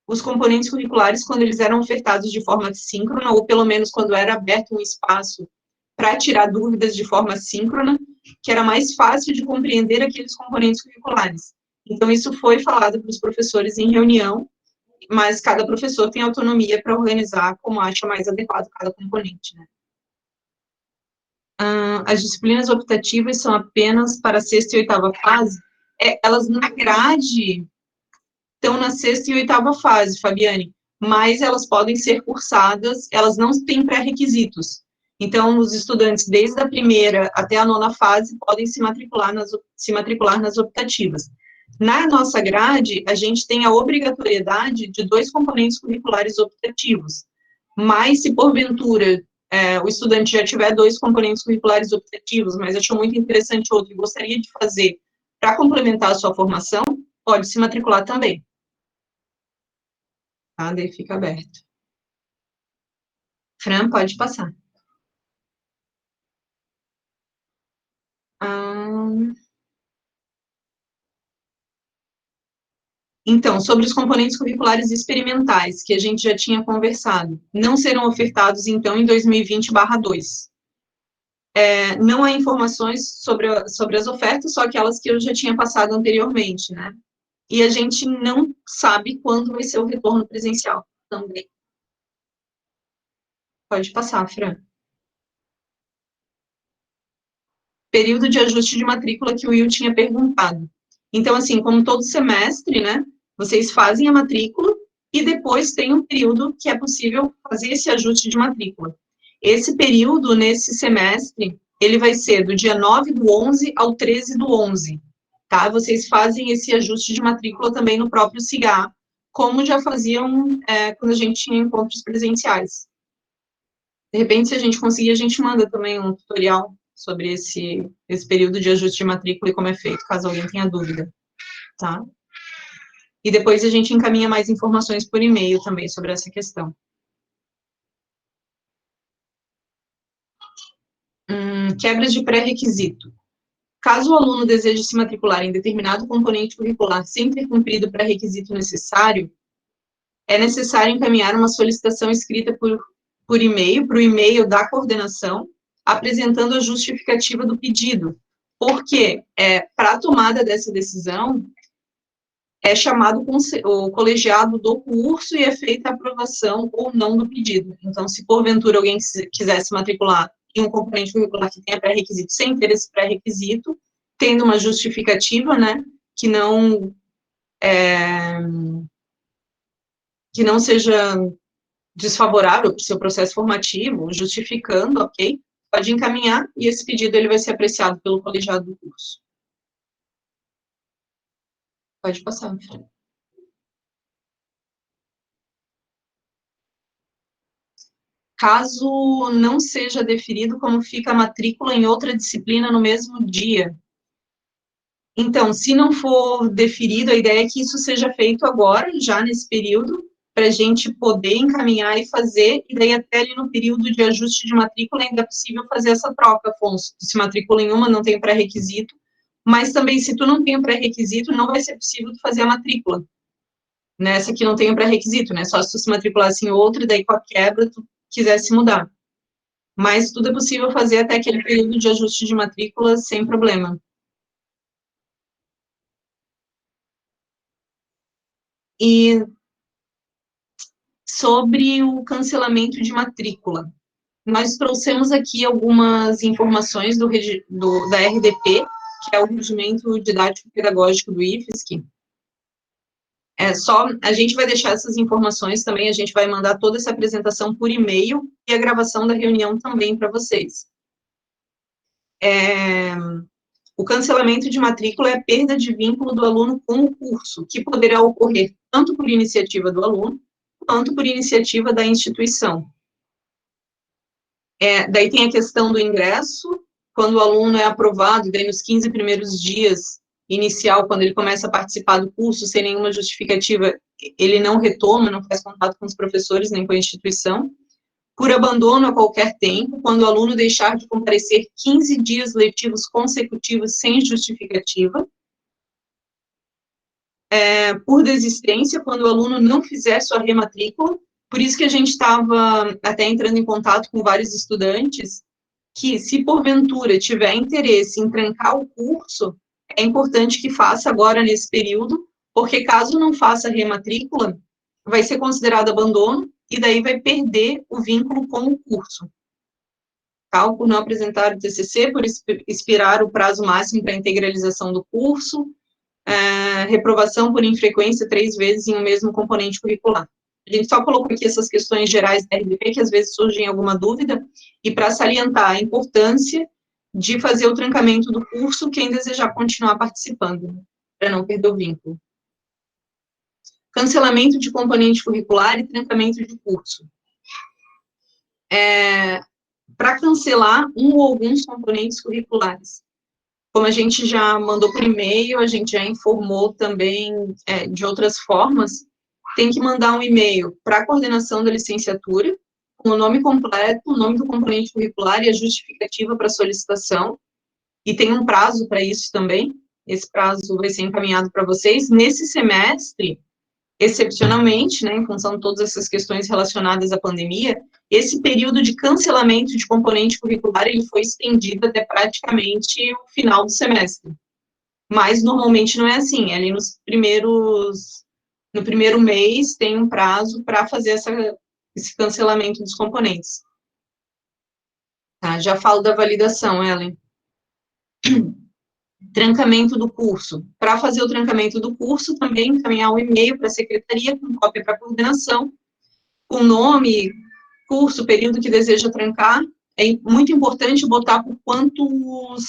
os componentes curriculares, quando eles eram ofertados de forma síncrona, ou pelo menos quando era aberto um espaço para tirar dúvidas de forma síncrona, que era mais fácil de compreender aqueles componentes curriculares. Então, isso foi falado para os professores em reunião, mas cada professor tem autonomia para organizar como acha mais adequado cada componente, né? As disciplinas optativas são apenas para a sexta e oitava fase? Elas, na grade, estão na sexta e oitava fase, Fabiane, mas elas podem ser cursadas, elas não têm pré-requisitos. Então, os estudantes, desde a primeira até a nona fase, podem se matricular nas optativas. Na nossa grade, a gente tem a obrigatoriedade de 2 componentes curriculares optativos, mas se porventura o estudante já tiver 2 componentes curriculares optativos, mas achou muito interessante outro e gostaria de fazer para complementar a sua formação, pode se matricular também. Tá? Daí fica aberto. Fran, pode passar. Então, sobre os componentes curriculares experimentais, que a gente já tinha conversado, não serão ofertados, então, em 2020/2. Não há informações sobre as ofertas, só aquelas que eu já tinha passado anteriormente, né? E a gente não sabe quando vai ser o retorno presencial também. Pode passar, Fran. Período de ajuste de matrícula que o Will tinha perguntado. Então, assim, como todo semestre, né, vocês fazem a matrícula e depois tem um período que é possível fazer esse ajuste de matrícula. Esse período, nesse semestre, ele vai ser do dia 9/11 ao 13/11, tá? Vocês fazem esse ajuste de matrícula também no próprio SIGA, como já faziam quando a gente tinha encontros presenciais. De repente, se a gente conseguir, a gente manda também um tutorial sobre esse período de ajuste de matrícula e como é feito, caso alguém tenha dúvida, tá? E depois a gente encaminha mais informações por e-mail também sobre essa questão. Quebras de pré-requisito. Caso o aluno deseje se matricular em determinado componente curricular sem ter cumprido o pré-requisito necessário, é necessário encaminhar uma solicitação escrita por e-mail, para o e-mail da coordenação, apresentando a justificativa do pedido, porque para a tomada dessa decisão, é chamado o colegiado do curso e é feita a aprovação ou não do pedido. Então, se porventura alguém quisesse matricular em um componente curricular que tenha pré-requisito sem ter esse pré-requisito, tendo uma justificativa, né, que não seja desfavorável para o seu processo formativo, justificando, ok? Pode encaminhar e esse pedido ele vai ser apreciado pelo colegiado do curso. Pode passar, Fran. Caso não seja definido como fica a matrícula em outra disciplina no mesmo dia. Então, se não for definido, a ideia é que isso seja feito agora, já nesse período, para a gente poder encaminhar e fazer, e daí até ali no período de ajuste de matrícula ainda é possível fazer essa troca, Afonso. Tu se matricula em uma, não tem pré-requisito, mas também, se tu não tem o pré-requisito, não vai ser possível tu fazer a matrícula. Nessa que não tem o pré-requisito, né? Só se tu se matriculasse em outra, e daí com a quebra, tu quisesse mudar. Mas tudo é possível fazer até aquele período de ajuste de matrícula sem problema. E sobre o cancelamento de matrícula, nós trouxemos aqui algumas informações da RDP, que é o Regimento Didático Pedagógico do IFSC. A gente vai deixar essas informações também, a gente vai mandar toda essa apresentação por e-mail e a gravação da reunião também para vocês. O cancelamento de matrícula é a perda de vínculo do aluno com o curso, que poderá ocorrer tanto por iniciativa do aluno, quanto por iniciativa da instituição. Daí tem a questão do ingresso, quando o aluno é aprovado, daí nos 15 primeiros dias inicial, quando ele começa a participar do curso, sem nenhuma justificativa, ele não retoma, não faz contato com os professores, nem com a instituição. Por abandono a qualquer tempo, quando o aluno deixar de comparecer 15 dias letivos consecutivos sem justificativa. por desistência, quando o aluno não fizer sua rematrícula. Por isso que a gente estava até entrando em contato com vários estudantes, que se porventura tiver interesse em trancar o curso, é importante que faça agora nesse período, porque caso não faça rematrícula, vai ser considerado abandono, e daí vai perder o vínculo com o curso. Tá? Por não apresentar o TCC, por expirar o prazo máximo para integralização do curso, reprovação por infrequência 3 vezes em um mesmo componente curricular. A gente só colocou aqui essas questões gerais da RDP, que às vezes surgem alguma dúvida, e para salientar a importância de fazer o trancamento do curso, quem desejar continuar participando, para não perder o vínculo. Cancelamento de componente curricular e trancamento de curso. Para cancelar um ou alguns componentes curriculares. Como a gente já mandou por e-mail, a gente já informou também de outras formas, tem que mandar um e-mail para a coordenação da licenciatura, com o nome completo, o nome do componente curricular e a justificativa para solicitação, e tem um prazo para isso também, esse prazo vai ser encaminhado para vocês. Nesse semestre, excepcionalmente, né, em função de todas essas questões relacionadas à pandemia, esse período de cancelamento de componente curricular, ele foi estendido até praticamente o final do semestre. Mas, normalmente, não é assim, ali no primeiro mês, tem um prazo para fazer esse cancelamento dos componentes. Tá, já falo da validação, Ellen. Trancamento do curso. Para fazer o trancamento do curso, também encaminhar um e-mail para a secretaria, com cópia para a coordenação, com nome, curso, período que deseja trancar. É muito importante botar por quantos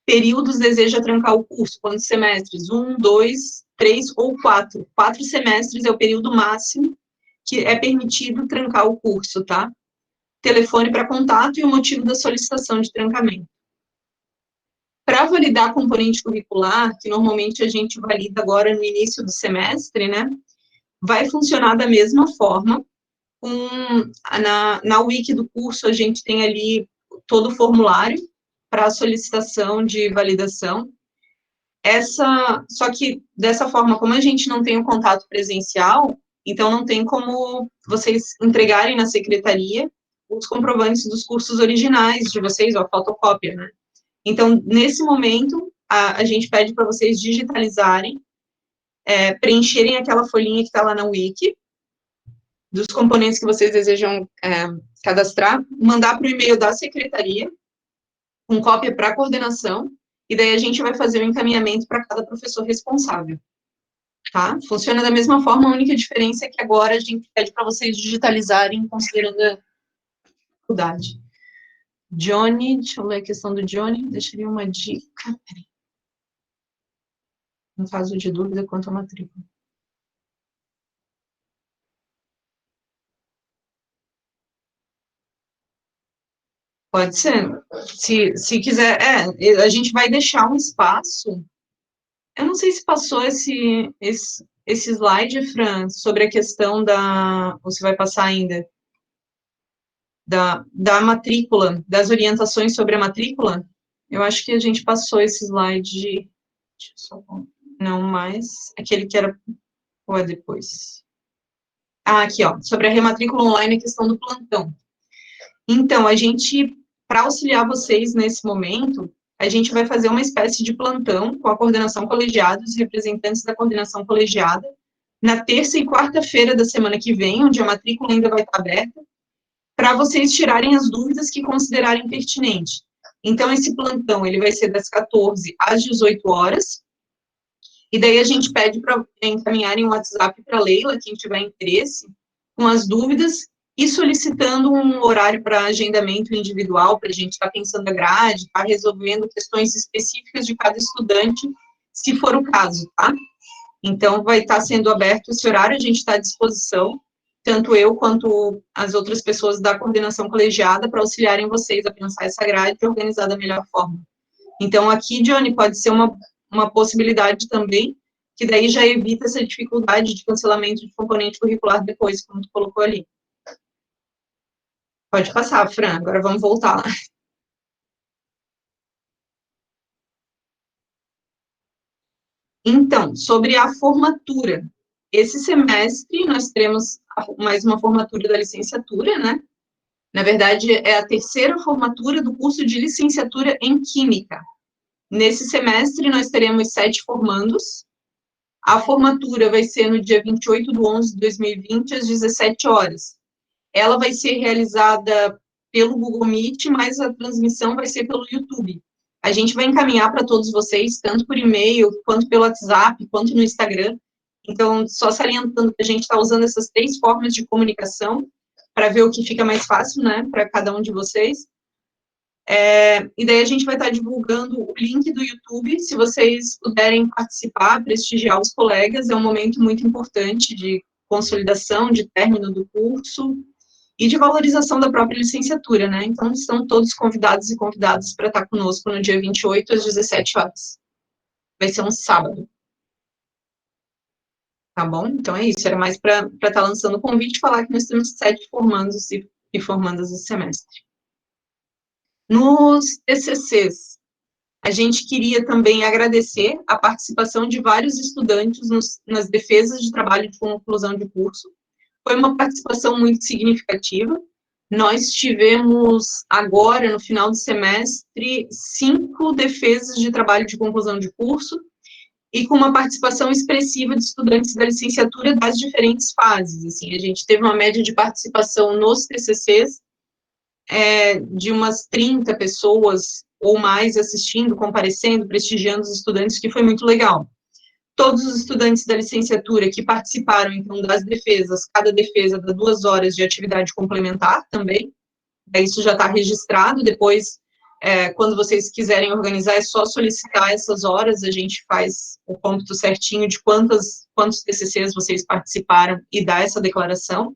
períodos deseja trancar o curso, quantos semestres, 1, 2, 3 ou 4. 4 semestres é o período máximo que é permitido trancar o curso, tá? Telefone para contato e o motivo da solicitação de trancamento. Para validar componente curricular, que normalmente a gente valida agora no início do semestre, né, vai funcionar da mesma forma. Na wiki do curso, a gente tem ali todo o formulário para a solicitação de validação. Só que, dessa forma, como a gente não tem o contato presencial, então não tem como vocês entregarem na secretaria os comprovantes dos cursos originais de vocês, ou a fotocópia, né? Então, nesse momento, a gente pede para vocês digitalizarem, preencherem aquela folhinha que está lá na wiki, dos componentes que vocês desejam cadastrar, mandar para o e-mail da secretaria, com cópia para a coordenação, e daí a gente vai fazer o encaminhamento para cada professor responsável, tá? Funciona da mesma forma, a única diferença é que agora a gente pede para vocês digitalizarem, considerando a dificuldade. Johnny, deixa eu ler a questão do Johnny, deixaria uma dica, no caso de dúvida quanto à matrícula. Pode ser. Se quiser, a gente vai deixar um espaço. Eu não sei se passou esse slide, Fran, sobre a questão ou se vai passar ainda, da matrícula, das orientações sobre a matrícula. Eu acho que a gente passou esse slide, não mais, aquele que era, ou é depois? Aqui, ó, sobre a rematrícula online, a questão do plantão. Então, para auxiliar vocês nesse momento, a gente vai fazer uma espécie de plantão com a coordenação colegiada, os representantes da coordenação colegiada, na terça e quarta-feira da semana que vem, onde a matrícula ainda vai estar aberta, para vocês tirarem as dúvidas que considerarem pertinente. Então, esse plantão, ele vai ser das 14 às 18 horas, e daí a gente pede para encaminharem um WhatsApp para a Leila, quem tiver interesse, com as dúvidas, e solicitando um horário para agendamento individual, para a gente estar pensando a grade, estar resolvendo questões específicas de cada estudante, se for o caso, tá? Então, vai estar sendo aberto esse horário, a gente está à disposição, tanto eu quanto as outras pessoas da coordenação colegiada, para auxiliarem vocês a pensar essa grade e organizar da melhor forma. Então, aqui, Johnny, pode ser uma possibilidade também, que daí já evita essa dificuldade de cancelamento de componente curricular depois, como tu colocou ali. Pode passar, Fran, agora vamos voltar lá. Então, sobre a formatura, esse semestre nós teremos mais uma formatura da licenciatura, né? Na verdade, é a terceira formatura do curso de licenciatura em Química. Nesse semestre, nós teremos 7 formandos. A formatura vai ser no dia 28/11/2020, às 17 horas. Ela vai ser realizada pelo Google Meet, mas a transmissão vai ser pelo YouTube. A gente vai encaminhar para todos vocês, tanto por e-mail, quanto pelo WhatsApp, quanto no Instagram. Então, só salientando que a gente está usando essas 3 formas de comunicação para ver o que fica mais fácil, né, para cada um de vocês. E daí a gente vai estar divulgando o link do YouTube, se vocês puderem participar, prestigiar os colegas, é um momento muito importante de consolidação, de término do curso, e de valorização da própria licenciatura, né? Então, estão todos convidados e convidadas para estar conosco no dia 28, às 17 horas. Vai ser um sábado. Tá bom? Então, é isso. Era mais para estar lançando o convite e falar que nós temos 7 formandos e formandas esse semestre. Nos TCCs, a gente queria também agradecer a participação de vários estudantes nas defesas de trabalho de conclusão de curso. Foi uma participação muito significativa. Nós tivemos agora, no final do semestre, 5 defesas de trabalho de conclusão de curso, e com uma participação expressiva de estudantes da licenciatura das diferentes fases. Assim, a gente teve uma média de participação nos TCCs de umas 30 pessoas ou mais assistindo, comparecendo, prestigiando os estudantes, que foi muito legal. Todos os estudantes da licenciatura que participaram, então, das defesas, cada defesa dá 2 horas de atividade complementar também, isso já está registrado, depois, quando vocês quiserem organizar, é só solicitar essas horas, a gente faz o cômputo certinho de quantos TCCs vocês participaram e dá essa declaração.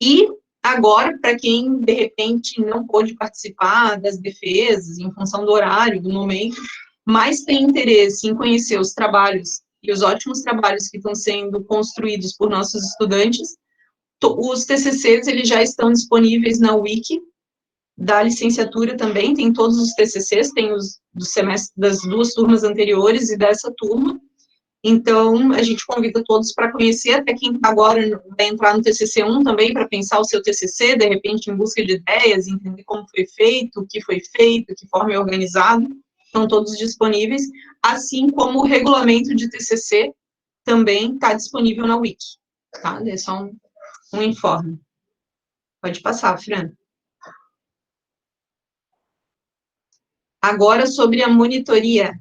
E agora, para quem, de repente, não pôde participar das defesas, em função do horário, do momento, mas tem interesse em conhecer os trabalhos e os ótimos trabalhos que estão sendo construídos por nossos estudantes, os TCCs, eles já estão disponíveis na Wiki da licenciatura também, tem todos os TCCs, tem os do semestre das 2 turmas anteriores e dessa turma. Então, a gente convida todos para conhecer, até quem agora vai entrar no TCC 1 também, para pensar o seu TCC, de repente, em busca de ideias, entender como foi feito, o que foi feito, que forma é organizado, estão todos disponíveis, assim como o regulamento de TCC também está disponível na Wiki, tá? É só um informe. Pode passar, Fran. Agora, sobre a monitoria.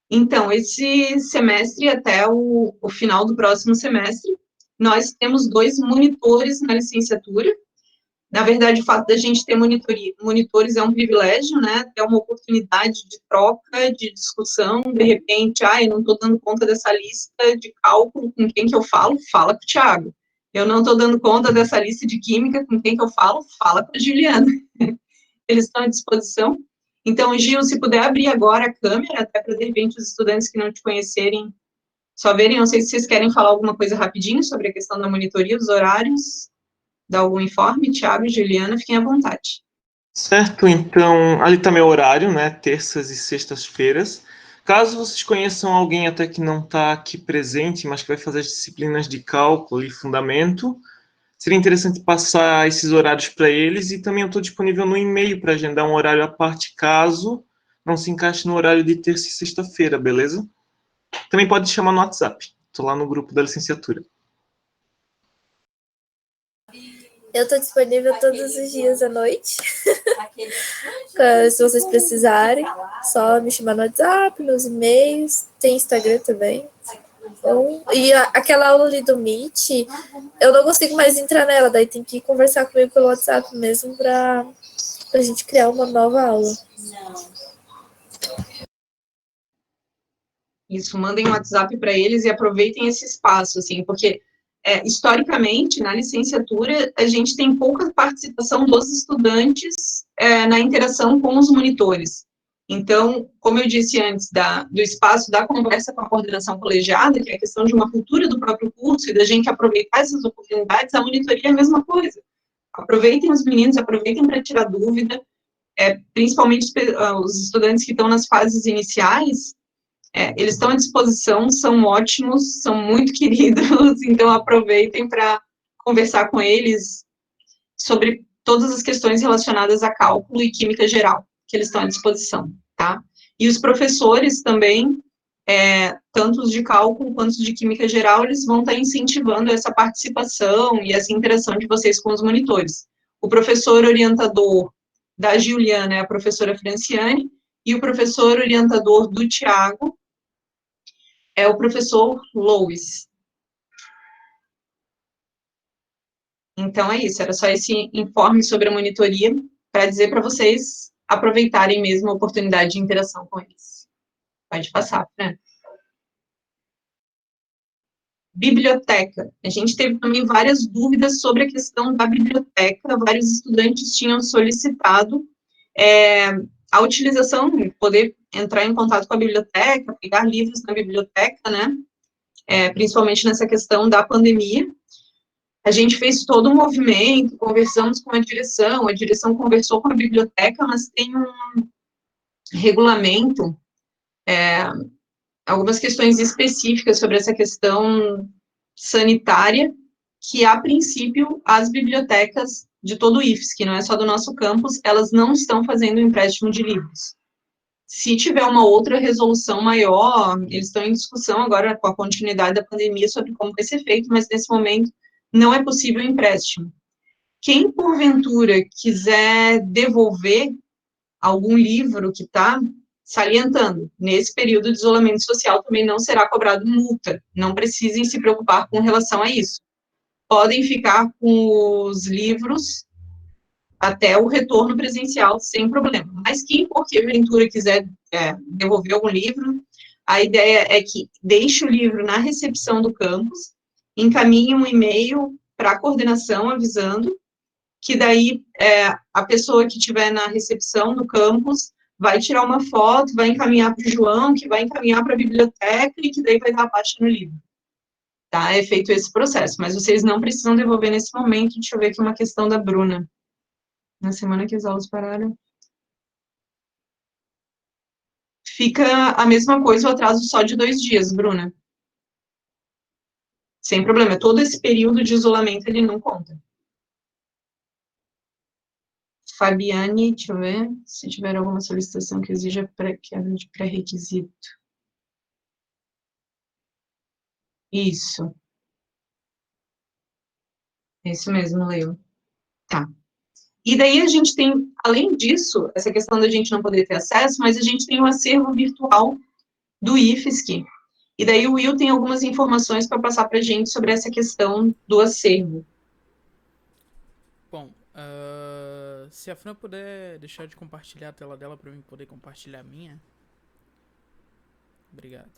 Então, esse semestre, até o final do próximo semestre, nós temos 2 monitores na licenciatura. Na verdade, o fato da gente ter monitores é um privilégio, né? É uma oportunidade de troca, de discussão. De repente, eu não estou dando conta dessa lista de cálculo, com quem que eu falo? Fala com o Thiago. Eu não estou dando conta dessa lista de química, com quem que eu falo? Fala com a Juliana. Eles estão à disposição. Então, Gil, se puder abrir agora a câmera, até para, de repente, os estudantes que não te conhecerem, só verem, não sei se vocês querem falar alguma coisa rapidinho sobre a questão da monitoria, dos horários, dar algum informe, Thiago e Juliana, fiquem à vontade. Certo, então, ali está meu horário, né, terças e sextas-feiras. Caso vocês conheçam alguém até que não está aqui presente, mas que vai fazer as disciplinas de cálculo e fundamento, seria interessante passar esses horários para eles, e também eu estou disponível no e-mail para agendar um horário à parte, caso não se encaixe no horário de terça e sexta-feira, beleza? Também pode chamar no WhatsApp, estou lá no grupo da licenciatura. Eu estou disponível todos os dias à noite. Se vocês precisarem, só me chamar no WhatsApp, nos e-mails, tem Instagram também. E aquela aula ali do Meet, eu não consigo mais entrar nela, daí tem que conversar comigo pelo WhatsApp mesmo para a gente criar uma nova aula. Isso, mandem um WhatsApp para eles e aproveitem esse espaço, assim, porque historicamente, na licenciatura, a gente tem pouca participação dos estudantes na interação com os monitores. Então, como eu disse antes, do espaço da conversa com a coordenação colegiada, que é a questão de uma cultura do próprio curso e da gente aproveitar essas oportunidades, a monitoria é a mesma coisa. Aproveitem os meninos, aproveitem para tirar dúvida, principalmente os estudantes que estão nas fases iniciais, Eles estão à disposição, são ótimos, são muito queridos, então aproveitem para conversar com eles sobre todas as questões relacionadas a cálculo e química geral, que eles estão à disposição, tá? E os professores também, tanto os de cálculo quanto os de química geral, eles vão estar incentivando essa participação e essa interação de vocês com os monitores. O professor orientador da Juliana é a professora Franciane, e o professor orientador do Tiago é o professor Louis. Então, é isso, era só esse informe sobre a monitoria, para dizer para vocês aproveitarem mesmo a oportunidade de interação com eles. Pode passar, Fran. Biblioteca. A gente teve também várias dúvidas sobre a questão da biblioteca, vários estudantes tinham solicitado a utilização, poder entrar em contato com a biblioteca, pegar livros na biblioteca, né, principalmente nessa questão da pandemia. A gente fez todo um movimento, conversamos com a direção conversou com a biblioteca, mas tem um regulamento, algumas questões específicas sobre essa questão sanitária, que, a princípio, as bibliotecas de todo o IFES, que não é só do nosso campus, elas não estão fazendo empréstimo de livros. Se tiver uma outra resolução maior, eles estão em discussão agora com a continuidade da pandemia sobre como vai ser feito, mas nesse momento não é possível empréstimo. Quem, porventura, quiser devolver algum livro que está salientando, nesse período de isolamento social também não será cobrado multa, não precisem se preocupar com relação a isso. Podem ficar com os livros até o retorno presencial, sem problema. Mas quem, porventura, quiser devolver algum livro, a ideia é que deixe o livro na recepção do campus, encaminhe um e-mail para a coordenação avisando, que daí a pessoa que estiver na recepção do campus vai tirar uma foto, vai encaminhar para o João, que vai encaminhar para a biblioteca e que daí vai dar a baixa no livro. Tá? É feito esse processo, mas vocês não precisam devolver nesse momento. Deixa eu ver aqui uma questão da Bruna. Na semana que as aulas pararam. Fica a mesma coisa, o atraso só de 2 dias, Bruna. Sem problema, todo esse período de isolamento ele não conta. Fabiane, deixa eu ver se tiver alguma solicitação que exija quebra de pré-requisito. Isso. Isso mesmo, Leo. Tá. E daí a gente tem, além disso, essa questão da gente não poder ter acesso, mas a gente tem o acervo virtual do IFSC. E daí o Will tem algumas informações para passar para a gente sobre essa questão do acervo. Bom, se a Fran puder deixar de compartilhar a tela dela para eu poder compartilhar a minha. Obrigado.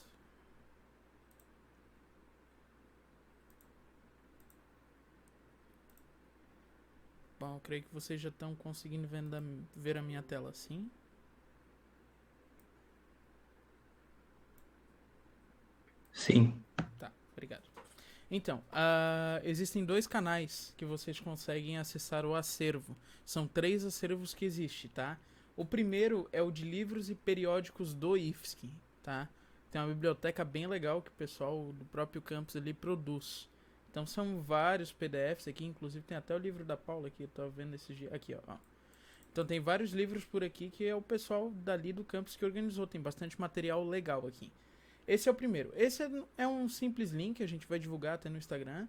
Bom, eu creio que vocês já estão conseguindo ver a minha tela, sim? Sim. Tá, obrigado. Então, existem 2 canais que vocês conseguem acessar o acervo. São 3 acervos que existem, tá? O primeiro é o de livros e periódicos do IFSC, tá? Tem uma biblioteca bem legal que o pessoal do próprio campus ali produz. Então são vários PDFs aqui, inclusive tem até o livro da Paula aqui, eu tô vendo esses dias. Aqui, ó. Então tem vários livros por aqui que é o pessoal dali do campus que organizou. Tem bastante material legal aqui. Esse é o primeiro. Esse é um simples link, a gente vai divulgar até no Instagram.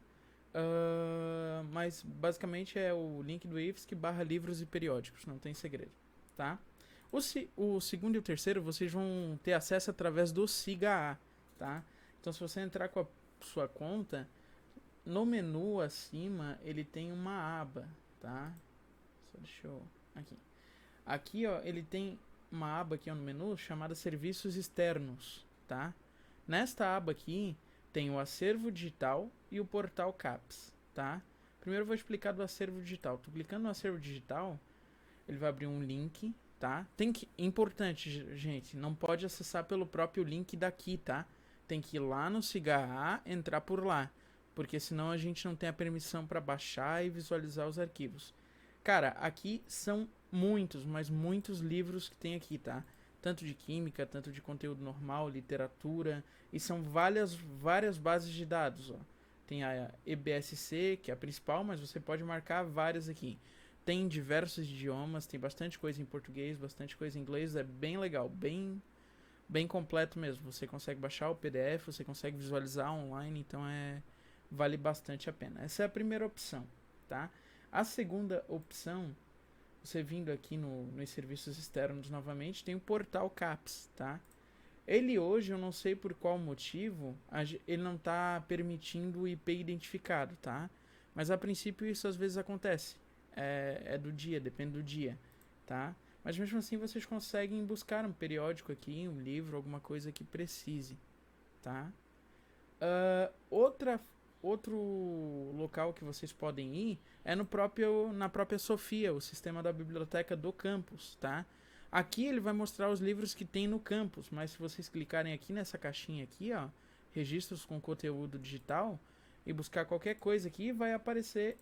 Mas basicamente é o link do IFSC/livros e periódicos, não tem segredo, tá? O segundo e o terceiro vocês vão ter acesso através do SIGA-A, tá? Então se você entrar com a sua conta, no menu acima ele tem uma aba, tá? Só deixa eu... Aqui, ó, ele tem uma aba aqui ó, no menu chamada Serviços Externos, tá? Nesta aba aqui tem o acervo digital e o portal CAPES, tá? Primeiro eu vou explicar do acervo digital. Tô clicando no acervo digital, ele vai abrir um link, tá? Importante, gente, não pode acessar pelo próprio link daqui, tá? Tem que ir lá no SIGA-A, entrar por lá, porque senão a gente não tem a permissão para baixar e visualizar os arquivos. Cara, aqui são muitos, mas muitos livros que tem aqui, tá? tanto de química, tanto de conteúdo normal, literatura, e são várias bases de dados, ó. Tem a EBSC, que é a principal, mas você pode marcar várias aqui. Tem diversos idiomas, tem bastante coisa em português, bastante coisa em inglês, é bem legal, bem completo mesmo. Você consegue baixar o PDF, você consegue visualizar online, então vale bastante a pena. Essa é a primeira opção, tá? A segunda opção, você vindo aqui nos serviços externos novamente, tem o portal CAPES, tá? Ele hoje, eu não sei por qual motivo, ele não está permitindo o IP identificado, tá? Mas a princípio isso às vezes acontece. É do dia, depende do dia, tá? Mas mesmo assim vocês conseguem buscar um periódico aqui, um livro, alguma coisa que precise, tá? Outro local que vocês podem ir é na própria Sofia, o sistema da biblioteca do campus, tá? Aqui ele vai mostrar os livros que tem no campus, mas se vocês clicarem aqui nessa caixinha aqui, ó, registros com conteúdo digital, e buscar qualquer coisa aqui, vai aparecer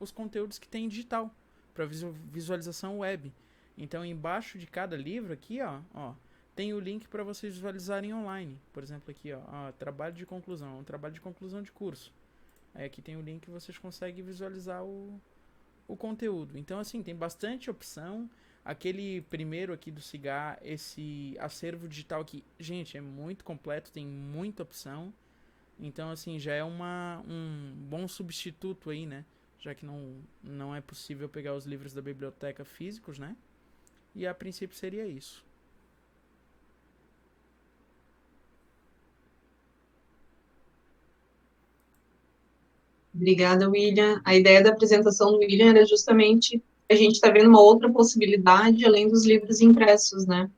os conteúdos que tem digital, para visualização web. Então, embaixo de cada livro aqui, ó, tem o link para vocês visualizarem online. Por exemplo, aqui, ó, trabalho de conclusão, um trabalho de conclusão de curso. Aí aqui tem o link que vocês conseguem visualizar o conteúdo. Então, assim, tem bastante opção. Aquele primeiro aqui do Cigar, esse acervo digital aqui, gente, é muito completo, tem muita opção. Então, assim, já é um bom substituto aí, né? Já que não é possível pegar os livros da biblioteca físicos, né? E a princípio seria isso. Obrigada, William. A ideia da apresentação do William era justamente a gente está vendo uma outra possibilidade além dos livros impressos, né?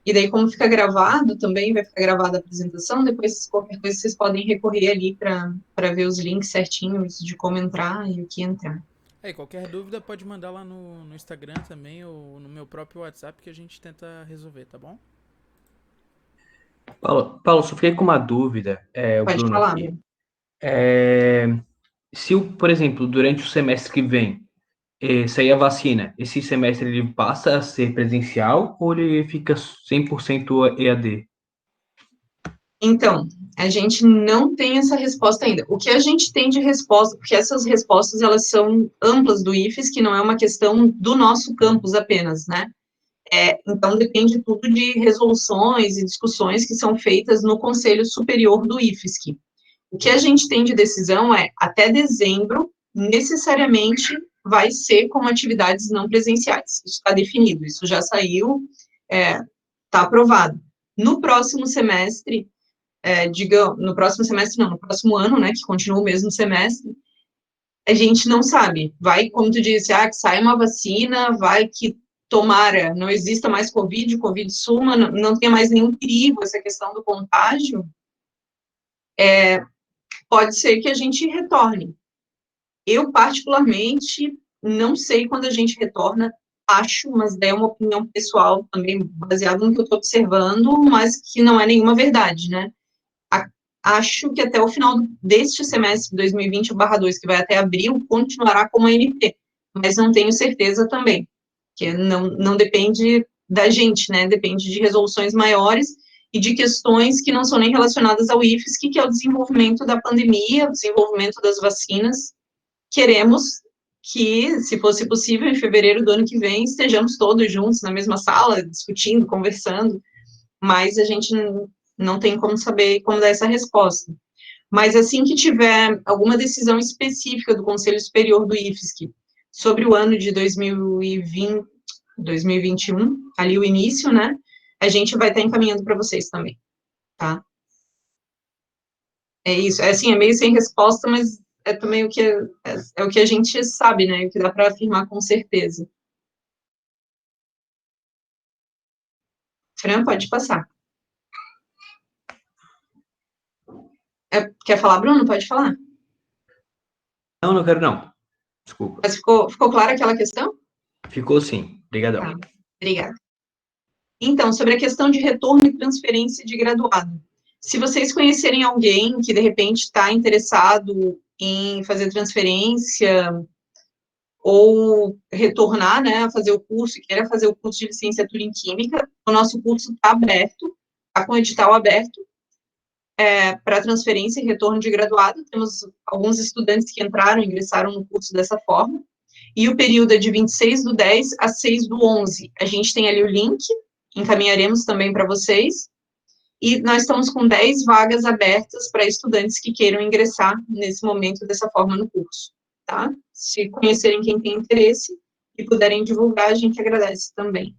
E daí, como fica gravado também, vai ficar gravada a apresentação, depois qualquer coisa vocês podem recorrer ali para ver os links certinhos de como entrar e o que entrar. Qualquer dúvida pode mandar lá no Instagram também ou no meu próprio WhatsApp que a gente tenta resolver, tá bom? Paulo, só fiquei com uma dúvida, o Pode Bruno falar, aqui. Bruno. Se, por exemplo, durante o semestre que vem sair a vacina, esse semestre ele passa a ser presencial ou ele fica 100% EAD? Então, a gente não tem essa resposta ainda. O que a gente tem de resposta, porque essas respostas, elas são amplas do IFES, que não é uma questão do nosso campus apenas, né? Então, depende tudo de resoluções e discussões que são feitas no Conselho Superior do IFESC. O que a gente tem de decisão é, até dezembro, necessariamente vai ser com atividades não presenciais. Isso está definido, isso já saiu, está aprovado. No próximo semestre, no próximo ano, né, que continua o mesmo semestre, a gente não sabe. Vai, como tu disse, que sai uma vacina, vai que tomara, não exista mais Covid suma, não tenha mais nenhum perigo essa questão do contágio, pode ser que a gente retorne. Eu, particularmente, não sei quando a gente retorna, acho, mas é uma opinião pessoal também, baseada no que eu estou observando, mas que não é nenhuma verdade, né? Acho que até o final deste semestre, 2020/2, que vai até abril, continuará como ANP, mas não tenho certeza também, que não depende da gente, né? Depende de resoluções maiores e de questões que não são nem relacionadas ao IFESC, que é o desenvolvimento da pandemia, o desenvolvimento das vacinas. Queremos que, se fosse possível, em fevereiro do ano que vem, estejamos todos juntos na mesma sala, discutindo, conversando, mas a gente não tem como saber como dar essa resposta. Mas assim que tiver alguma decisão específica do Conselho Superior do IFESC sobre o ano de 2021, ali o início, né, a gente vai estar encaminhando para vocês também, tá? É isso, assim, é meio sem resposta, mas é também o que o que a gente sabe, né, o que dá para afirmar com certeza. Fran, pode passar. Quer falar, Bruno? Pode falar. Não quero não. Desculpa. Mas ficou clara aquela questão? Ficou sim. Obrigadão. Tá, obrigada. Então, sobre a questão de retorno e transferência de graduado. Se vocês conhecerem alguém que, de repente, está interessado em fazer transferência ou retornar, né, a fazer o curso, queira fazer o curso de licenciatura em Química, o nosso curso está aberto, está com o edital aberto, para transferência e retorno de graduado. Temos alguns estudantes que ingressaram no curso dessa forma, e o período é de 26/10 a 6/11. A gente tem ali o link, encaminharemos também para vocês, e nós estamos com 10 vagas abertas para estudantes que queiram ingressar nesse momento dessa forma no curso, tá? Se conhecerem quem tem interesse e puderem divulgar, a gente agradece também.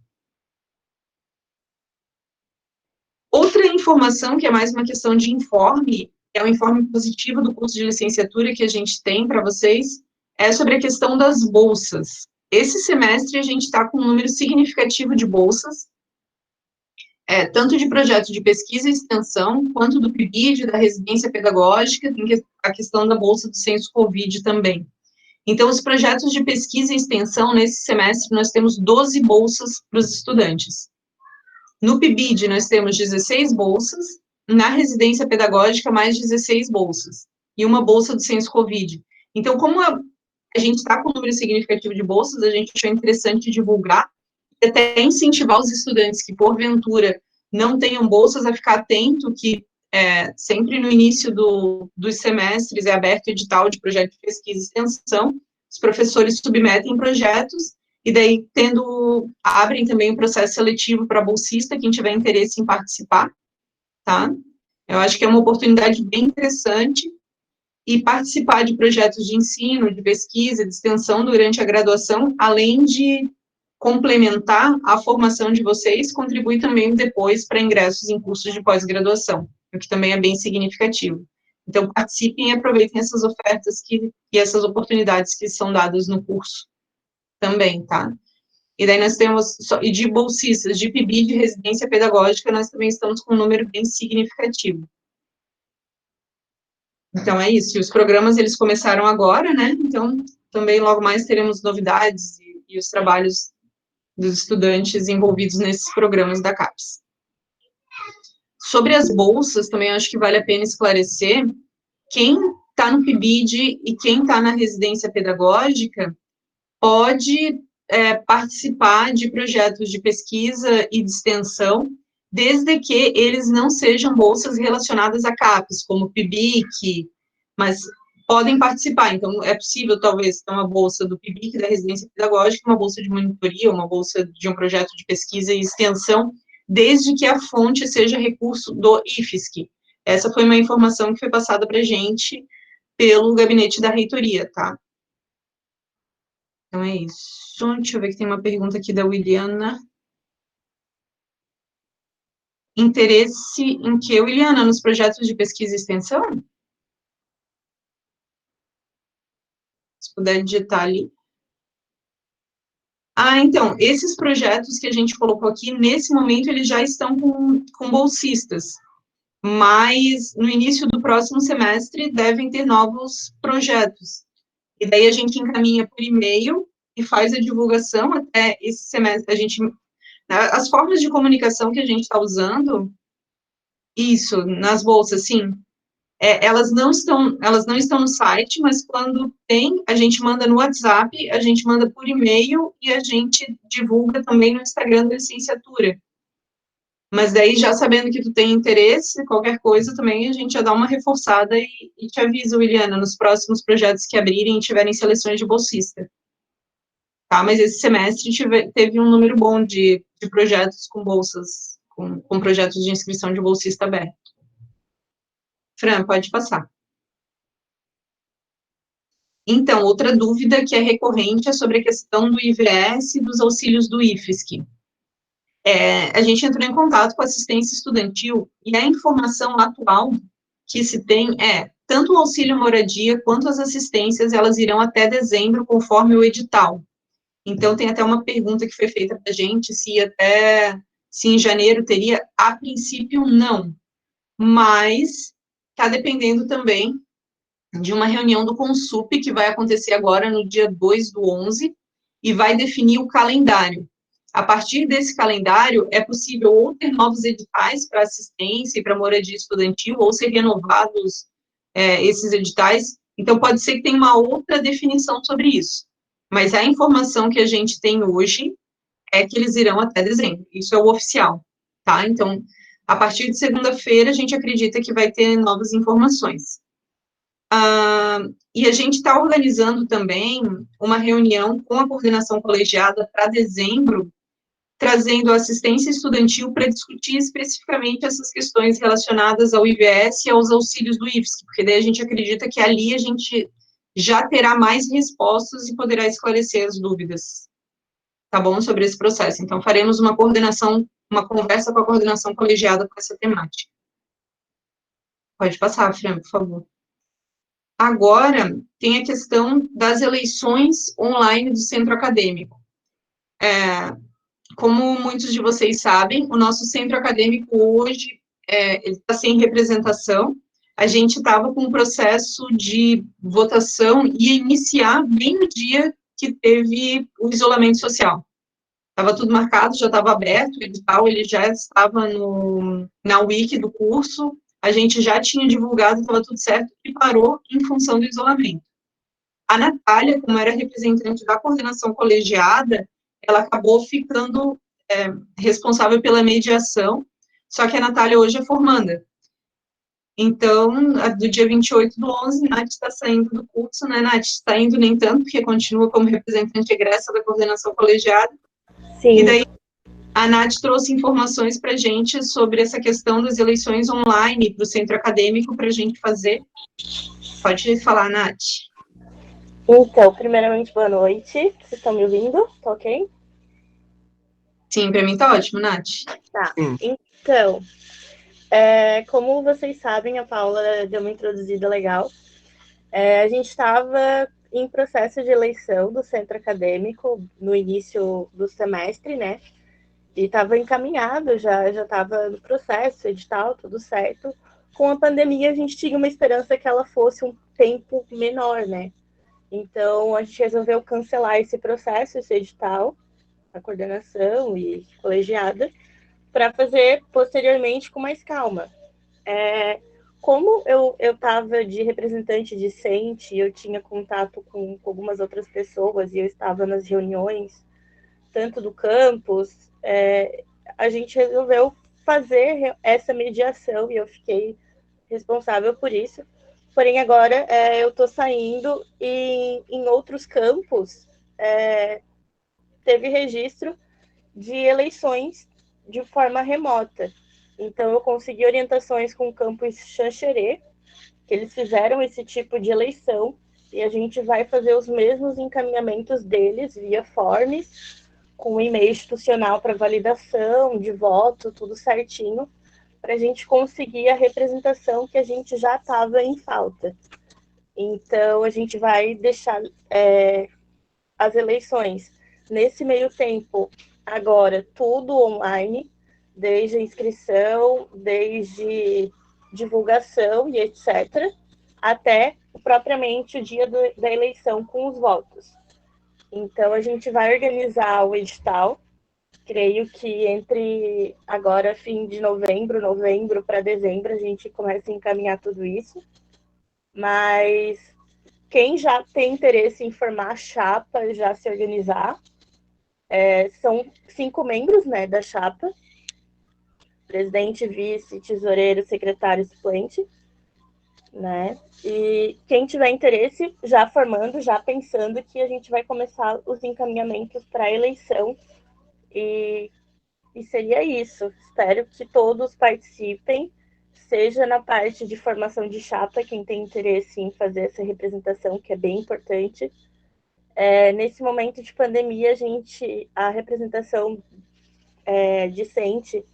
Outra informação, que é mais uma questão de informe, é o informe positivo do curso de licenciatura que a gente tem para vocês, é sobre a questão das bolsas. Esse semestre a gente está com um número significativo de bolsas, tanto de projetos de pesquisa e extensão, quanto do PIBID, da residência pedagógica, tem a questão da bolsa do censo Covid também. Então, os projetos de pesquisa e extensão, nesse semestre, nós temos 12 bolsas para os estudantes. No PIBID, nós temos 16 bolsas, na residência pedagógica, mais 16 bolsas, e uma bolsa do censo Covid. Então, como a gente está com um número significativo de bolsas, a gente achou interessante divulgar, e até incentivar os estudantes que, porventura, não tenham bolsas, a ficar atento que, sempre no início dos semestres, é aberto edital de projeto de pesquisa e extensão, os professores submetem projetos, e daí abrem também o processo seletivo para bolsista, quem tiver interesse em participar, tá? Eu acho que é uma oportunidade bem interessante, e participar de projetos de ensino, de pesquisa, de extensão durante a graduação, além de complementar a formação de vocês, contribui também depois para ingressos em cursos de pós-graduação, o que também é bem significativo. Então, participem e aproveitem essas ofertas e essas oportunidades que são dadas no curso também, tá? E daí nós temos, e de bolsistas, de PIBID, de residência pedagógica, nós também estamos com um número bem significativo. Então, é isso. E os programas, eles começaram agora, né? Então, também logo mais teremos novidades e os trabalhos dos estudantes envolvidos nesses programas da CAPES. Sobre as bolsas, também acho que vale a pena esclarecer, quem está no PIBID e quem está na residência pedagógica pode participar de projetos de pesquisa e de extensão, desde que eles não sejam bolsas relacionadas a CAPES, como PIBIC, mas podem participar. Então, é possível, talvez, ter uma bolsa do PIBIC, da residência pedagógica, uma bolsa de monitoria, uma bolsa de um projeto de pesquisa e extensão, desde que a fonte seja recurso do IFSC. Essa foi uma informação que foi passada para a gente pelo gabinete da reitoria, tá? Então, é isso. Deixa eu ver que tem uma pergunta aqui da Williana. Interesse em que, Williana? Nos projetos de pesquisa e extensão? Se puder digitar ali. Então, esses projetos que a gente colocou aqui, nesse momento, eles já estão com bolsistas, mas no início do próximo semestre devem ter novos projetos. E daí a gente encaminha por e-mail e faz a divulgação até esse semestre. As formas de comunicação que a gente está usando, isso, nas bolsas, sim, elas não estão no site, mas quando tem, a gente manda no WhatsApp, a gente manda por e-mail e a gente divulga também no Instagram da licenciatura. Mas daí, já sabendo que tu tem interesse, qualquer coisa também, a gente já dá uma reforçada e te avisa, Williana, nos próximos projetos que abrirem e tiverem seleções de bolsista. Tá? Mas esse semestre teve um número bom de projetos com bolsas, com projetos de inscrição de bolsista aberto. Fran, pode passar. Então, outra dúvida que é recorrente é sobre a questão do IVS e dos auxílios do IFSC. A gente entrou em contato com a assistência estudantil e a informação atual que se tem tanto o auxílio moradia quanto as assistências, elas irão até dezembro, conforme o edital. Então, tem até uma pergunta que foi feita para a gente, se em janeiro teria, a princípio, não. Mas está dependendo também de uma reunião do Consup, que vai acontecer agora no dia 2/11, e vai definir o calendário. A partir desse calendário, é possível ou ter novos editais para assistência e para moradia estudantil, ou ser renovados esses editais. Então, pode ser que tenha uma outra definição sobre isso. Mas a informação que a gente tem hoje é que eles irão até dezembro. Isso é o oficial, tá? Então, a partir de segunda-feira, a gente acredita que vai ter novas informações. E a gente está organizando também uma reunião com a coordenação colegiada para dezembro, trazendo assistência estudantil para discutir especificamente essas questões relacionadas ao IVS e aos auxílios do IFSC, porque daí a gente acredita que ali a gente já terá mais respostas e poderá esclarecer as dúvidas, tá bom, sobre esse processo. Então, faremos uma conversa com a coordenação colegiada com essa temática. Pode passar, Fran, por favor. Agora, tem a questão das eleições online do centro acadêmico. Como muitos de vocês sabem, o nosso centro acadêmico hoje está sem representação. A gente estava com um processo de votação e ia iniciar bem no dia que teve o isolamento social. Estava tudo marcado, já estava aberto, o edital ele já estava na wiki do curso, a gente já tinha divulgado, estava tudo certo, e parou em função do isolamento. A Natália, como era representante da coordenação colegiada, ela acabou ficando responsável pela mediação, só que a Natália hoje é formanda. Então, do dia 28/11, Nath está saindo do curso, né, Nath? Está indo nem tanto, porque continua como representante egressa da coordenação colegiada. Sim. E daí, a Nath trouxe informações para a gente sobre essa questão das eleições online para o centro acadêmico para a gente fazer. Pode falar, Nath. Então, primeiramente, boa noite. Vocês estão me ouvindo? Tá ok? Sim, para mim tá ótimo, Nath. Tá. Então, como vocês sabem, a Paula deu uma introduzida legal. A gente estava em processo de eleição do centro acadêmico no início do semestre, né? E estava encaminhado, já estava no processo, edital, tudo certo. Com a pandemia, a gente tinha uma esperança que ela fosse um tempo menor, né? Então, a gente resolveu cancelar esse processo, esse edital, a coordenação e colegiada, para fazer posteriormente com mais calma. Como eu estava de representante discente, eu tinha contato com algumas outras pessoas e eu estava nas reuniões, tanto do campus, a gente resolveu fazer essa mediação e eu fiquei responsável por isso. Porém, agora eu estou saindo e em outros campos teve registro de eleições de forma remota. Então, eu consegui orientações com o campus Xanxerê, que eles fizeram esse tipo de eleição, e a gente vai fazer os mesmos encaminhamentos deles via forms, com e-mail institucional para validação de voto, tudo certinho, para a gente conseguir a representação que a gente já estava em falta. Então, a gente vai deixar as eleições nesse meio tempo, agora, tudo online, desde a inscrição, desde divulgação e etc., até propriamente o dia da eleição com os votos. Então, a gente vai organizar o edital, creio que entre agora, fim de novembro para dezembro, a gente começa a encaminhar tudo isso. Mas quem já tem interesse em formar a chapa, já se organizar, são 5 membros, né, da chapa: presidente, vice, tesoureiro, secretário e suplente, né? E quem tiver interesse, já formando, já pensando que a gente vai começar os encaminhamentos para a eleição. E seria isso. Espero que todos participem, seja na parte de formação de chapa, quem tem interesse em fazer essa representação, que é bem importante. Nesse momento de pandemia, a representação discente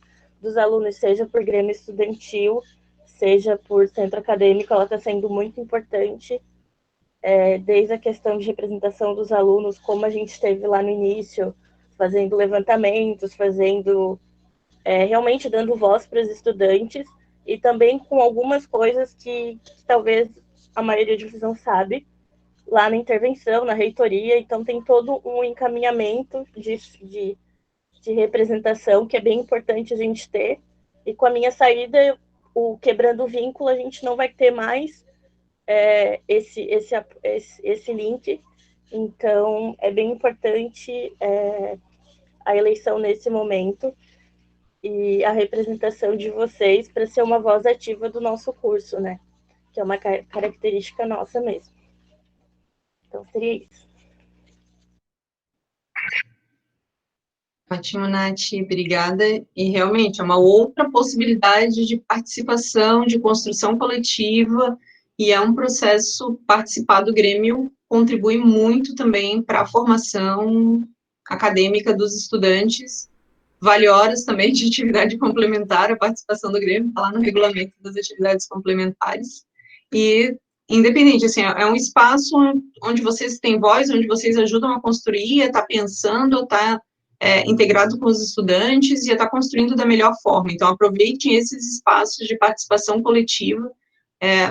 dos alunos, seja por grêmio estudantil, seja por centro acadêmico, ela está sendo muito importante, desde a questão de representação dos alunos, como a gente esteve lá no início, fazendo levantamentos, realmente dando voz para os estudantes, e também com algumas coisas que talvez a maioria de vocês não sabe, lá na intervenção, na reitoria. Então tem todo um encaminhamento de representação que é bem importante a gente ter. E com a minha saída, o Quebrando o Vínculo, a gente não vai ter mais esse link Então, é bem importante a eleição nesse momento e a representação de vocês para ser uma voz ativa do nosso curso, né? Que é uma característica nossa mesmo. Então, seria isso. Ótimo, Nath, obrigada. E realmente é uma outra possibilidade de participação, de construção coletiva, e é um processo, participar do Grêmio contribui muito também para a formação acadêmica dos estudantes. Vale horas também de atividade complementar, a participação do Grêmio, está lá no regulamento das atividades complementares. E, independente, assim, é um espaço onde vocês têm voz, onde vocês ajudam a construir, a estar pensando, a estar integrado com os estudantes e a estar construindo da melhor forma. Então, aproveitem esses espaços de participação coletiva,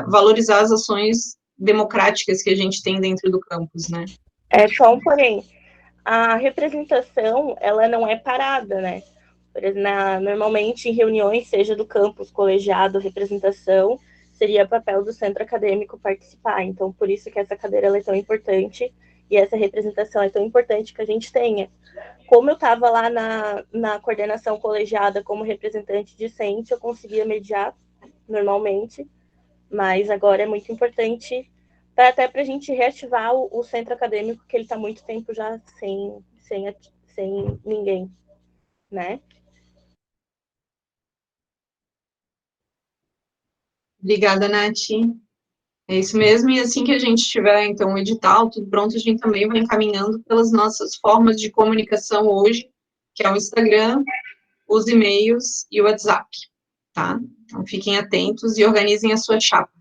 valorizar as ações democráticas que a gente tem dentro do campus, né? Só um porém, a representação, ela não é parada, né? Normalmente, em reuniões, seja do campus, colegiado, representação, seria papel do centro acadêmico participar. Então, por isso que essa cadeira ela é tão importante e essa representação é tão importante que a gente tenha. Como eu estava lá na coordenação colegiada como representante discente, eu conseguia mediar normalmente, mas agora é muito importante até para a gente reativar o centro acadêmico, que ele está muito tempo já sem ninguém, né? Obrigada, Nath. É isso mesmo, e assim que a gente tiver, então, o edital, tudo pronto, a gente também vai encaminhando pelas nossas formas de comunicação hoje, que é o Instagram, os e-mails e o WhatsApp, tá? Então, fiquem atentos e organizem a sua chapa.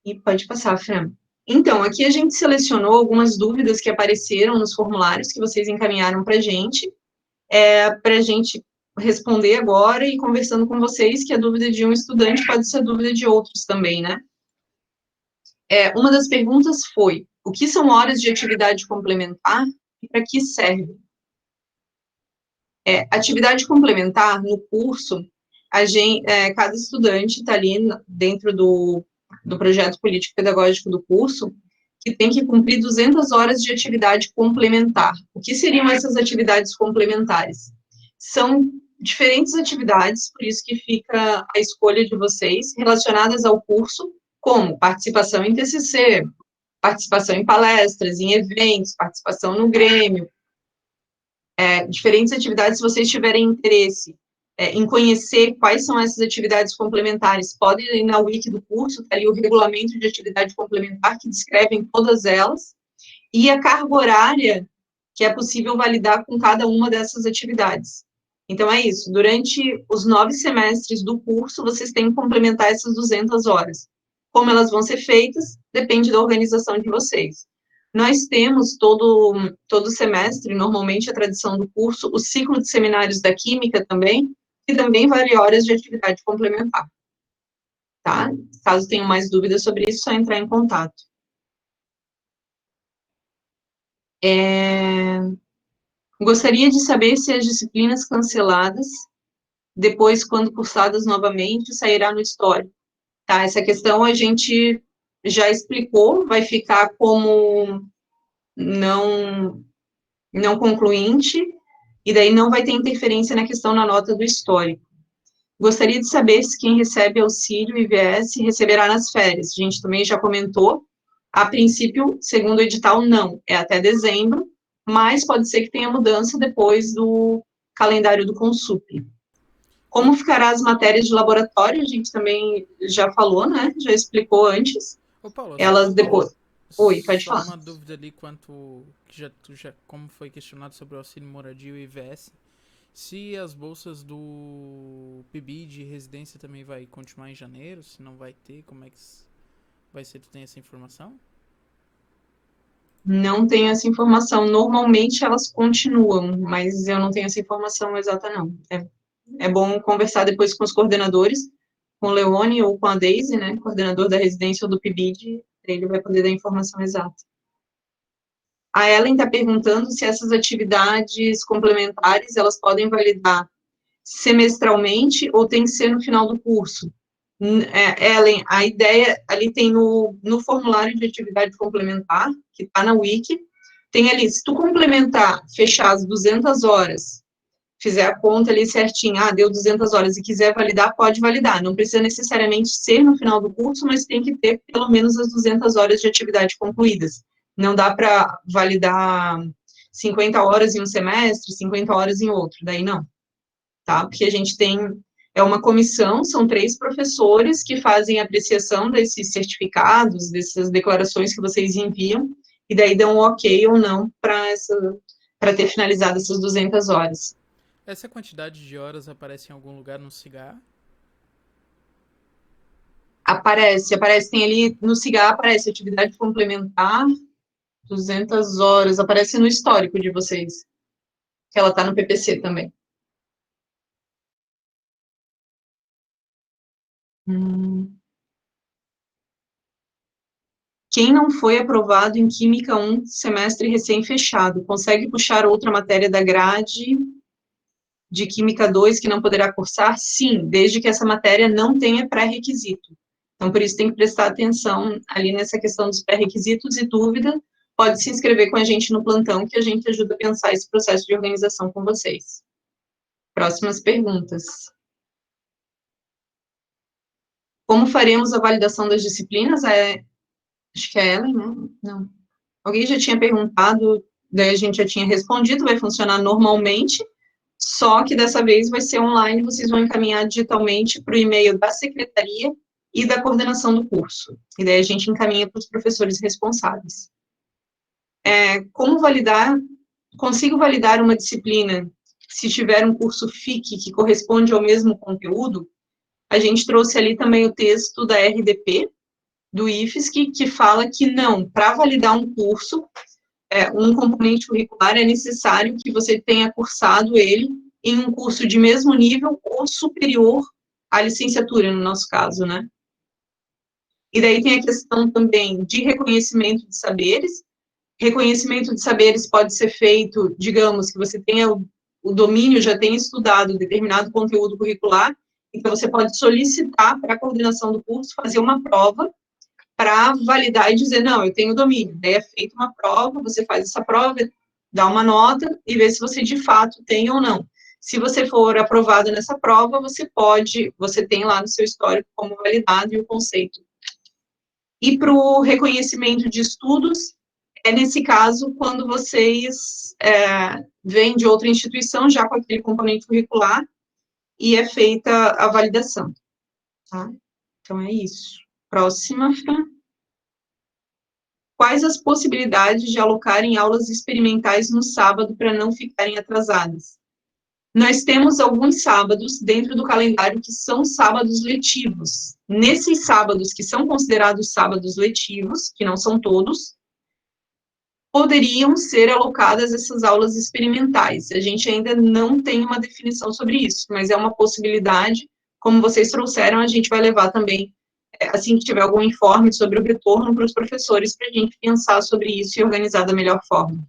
E pode passar, Fran. Então, aqui a gente selecionou algumas dúvidas que apareceram nos formulários que vocês encaminharam para a gente responder agora e conversando com vocês, que a dúvida de um estudante pode ser a dúvida de outros também, né? Uma das perguntas foi, o que são horas de atividade complementar e para que serve? Atividade complementar, no curso, cada estudante está ali dentro do projeto político-pedagógico do curso, que tem que cumprir 200 horas de atividade complementar. O que seriam essas atividades complementares? São diferentes atividades, por isso que fica a escolha de vocês, relacionadas ao curso, como participação em TCC, participação em palestras, em eventos, participação no Grêmio, diferentes atividades. Se vocês tiverem interesse em conhecer quais são essas atividades complementares, podem ir na wiki do curso, tá ali o regulamento de atividade complementar, que descrevem todas elas, e a carga horária que é possível validar com cada uma dessas atividades. Então, é isso, durante os 9 semestres do curso, vocês têm que complementar essas 200 horas. Como elas vão ser feitas, depende da organização de vocês. Nós temos todo semestre, normalmente a tradição do curso, o ciclo de seminários da Química também, que também vale horas de atividade complementar. Tá? Caso tenham mais dúvidas sobre isso, é só entrar em contato. Gostaria de saber se as disciplinas canceladas, depois, quando cursadas novamente, sairá no histórico. Tá? Essa questão a gente já explicou, vai ficar como não concluinte, e daí não vai ter interferência na questão na nota do histórico. Gostaria de saber se quem recebe auxílio IVS receberá nas férias. A gente também já comentou, a princípio, segundo o edital, não, é até dezembro, mas pode ser que tenha mudança depois do calendário do Consup. Como ficará as matérias de laboratório, a gente também já falou, né, já explicou antes. Ô, Paulo, elas depois... Oi, pode falar. Só uma dúvida ali quanto, como foi questionado sobre o auxílio moradia e o IVS, se as bolsas do PIBID de residência também vai continuar em janeiro, se não vai ter, como é que vai ser? Tu tem essa informação? Não tenho essa informação. Normalmente elas continuam, mas eu não tenho essa informação exata, não. É bom conversar depois com os coordenadores, com o Leone ou com a Deise, né, coordenador da residência ou do PIBID, ele vai poder dar a informação exata. A Ellen está perguntando se essas atividades complementares, elas podem validar semestralmente ou tem que ser no final do curso. Ellen, a ideia ali tem no formulário de atividade complementar, que está na Wiki, tem ali, se tu complementar, fechar as 200 horas, fizer a conta ali certinho, deu 200 horas e quiser validar, pode validar. Não precisa necessariamente ser no final do curso, mas tem que ter pelo menos as 200 horas de atividade concluídas. Não dá para validar 50 horas em um semestre, 50 horas em outro, daí não, tá? Porque a gente tem, uma comissão, são 3 professores que fazem a apreciação desses certificados, dessas declarações que vocês enviam, e daí dão um ok ou não para ter finalizado essas 200 horas. Essa quantidade de horas aparece em algum lugar no CIGAR? Aparece, tem ali, no CIGAR aparece atividade complementar, 200 horas, aparece no histórico de vocês, que ela está no PPC também. Quem não foi aprovado em Química 1, semestre recém-fechado, consegue puxar outra matéria da grade de Química 2 que não poderá cursar? Sim, desde que essa matéria não tenha pré-requisito. Então, por isso, tem que prestar atenção ali nessa questão dos pré-requisitos e dúvida, pode se inscrever com a gente no plantão, que a gente ajuda a pensar esse processo de organização com vocês. Próximas perguntas. Como faremos a validação das disciplinas? Acho que é Ellen, né? Não. Alguém já tinha perguntado, daí a gente já tinha respondido, vai funcionar normalmente, só que dessa vez vai ser online, vocês vão encaminhar digitalmente para o e-mail da secretaria e da coordenação do curso. E daí a gente encaminha para os professores responsáveis. Como validar? Consigo validar uma disciplina se tiver um curso FIC que corresponde ao mesmo conteúdo? A gente trouxe ali também o texto da RDP, do IFSC, que fala que não, para validar um curso, um componente curricular, é necessário que você tenha cursado ele em um curso de mesmo nível ou superior à licenciatura, no nosso caso, né? E daí tem a questão também de reconhecimento de saberes. Reconhecimento de saberes pode ser feito, digamos, que você tenha o domínio, já tenha estudado determinado conteúdo curricular, então você pode solicitar para a coordenação do curso fazer uma prova para validar e dizer, não, eu tenho domínio. Daí é feita uma prova, você faz essa prova, dá uma nota e vê se você de fato tem ou não. Se você for aprovado nessa prova, você tem lá no seu histórico como validado e o conceito. E para o reconhecimento de estudos, nesse caso, quando vocês vêm de outra instituição, já com aquele componente curricular, e é feita a validação. Tá? Então, é isso. Próxima, Fran. Quais as possibilidades de alocarem aulas experimentais no sábado para não ficarem atrasadas? Nós temos alguns sábados dentro do calendário que são sábados letivos. Nesses sábados que são considerados sábados letivos, que não são todos, poderiam ser alocadas essas aulas experimentais. A gente ainda não tem uma definição sobre isso, mas é uma possibilidade. Como vocês trouxeram, a gente vai levar também, assim que tiver algum informe sobre o retorno para os professores, para a gente pensar sobre isso e organizar da melhor forma.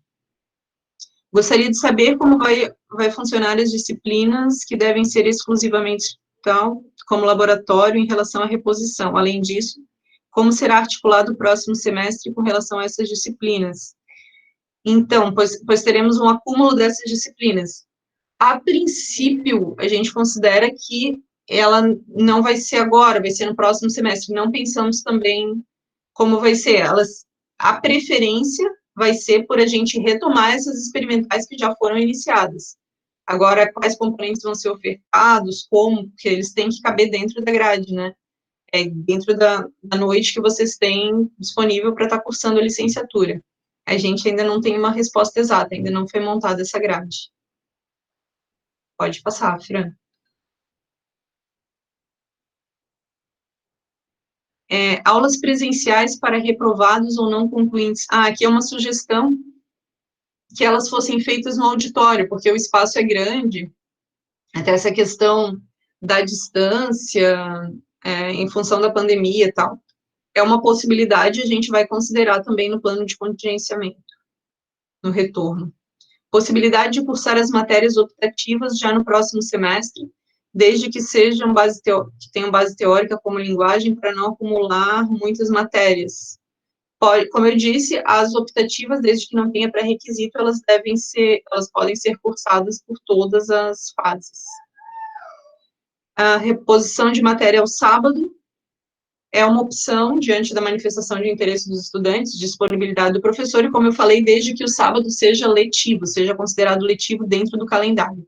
Gostaria de saber como vai funcionar as disciplinas que devem ser exclusivamente tal, como laboratório em relação à reposição. Além disso, como será articulado o próximo semestre com relação a essas disciplinas? Então, pois teremos um acúmulo dessas disciplinas. A princípio, a gente considera que ela não vai ser agora, vai ser no próximo semestre. Não pensamos também como vai ser. A preferência vai ser por a gente retomar essas experimentais que já foram iniciadas. Agora, quais componentes vão ser ofertados, como, porque eles têm que caber dentro da grade, né? Dentro da noite que vocês têm disponível para estar cursando a licenciatura. A gente ainda não tem uma resposta exata, ainda não foi montada essa grade. Pode passar, Fran. Aulas presenciais para reprovados ou não concluintes. Aqui é uma sugestão que elas fossem feitas no auditório, porque o espaço é grande, até essa questão da distância, em função da pandemia e tal. É uma possibilidade, a gente vai considerar também no plano de contingenciamento, no retorno. Possibilidade de cursar as matérias optativas já no próximo semestre. desde que sejam que tenham base teórica como linguagem, para não acumular muitas matérias. Como eu disse, as optativas, desde que não tenha pré-requisito, elas podem ser cursadas por todas as fases. A reposição de matéria ao sábado é uma opção diante da manifestação de interesse dos estudantes, disponibilidade do professor, e como eu falei, desde que o sábado seja letivo, seja considerado letivo dentro do calendário.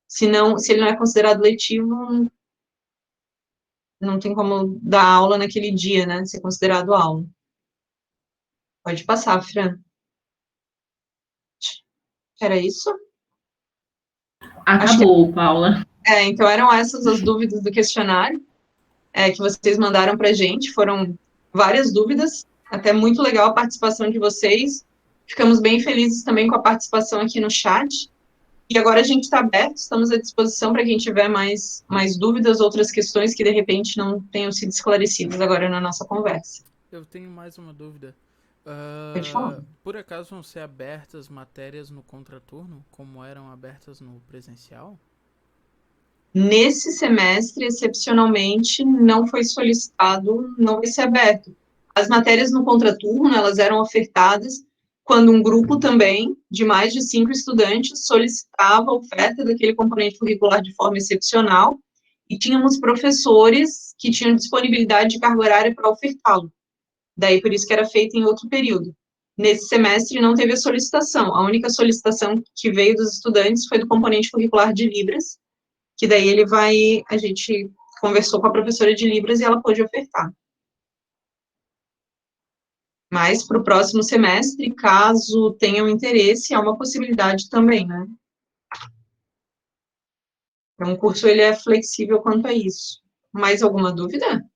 Se ele não é considerado letivo, não tem como dar aula naquele dia, né, ser considerado aula. Pode passar, Fran. Era isso? Acabou, Paula. Então eram essas as dúvidas do questionário que vocês mandaram para a gente, foram várias dúvidas, até muito legal a participação de vocês, ficamos bem felizes também com a participação aqui no chat, e agora a gente está aberto, estamos à disposição para quem tiver mais dúvidas, outras questões que de repente não tenham sido esclarecidas agora na nossa conversa. Eu tenho mais uma dúvida. Pode falar. Por acaso vão ser abertas matérias no contraturno, como eram abertas no presencial? Nesse semestre, excepcionalmente, não foi solicitado, não vai ser aberto. As matérias no contraturno, elas eram ofertadas quando um grupo também, de mais de 5 estudantes, solicitava a oferta daquele componente curricular de forma excepcional, e tínhamos professores que tinham disponibilidade de carga horária para ofertá-lo. Daí, por isso que era feito em outro período. Nesse semestre, não teve a solicitação. A única solicitação que veio dos estudantes foi do componente curricular de Libras, que daí a gente conversou com a professora de Libras e ela pôde ofertar. Mas para o próximo semestre, caso tenham interesse, é uma possibilidade também, né? Então, o curso ele é flexível quanto a isso. Mais alguma dúvida?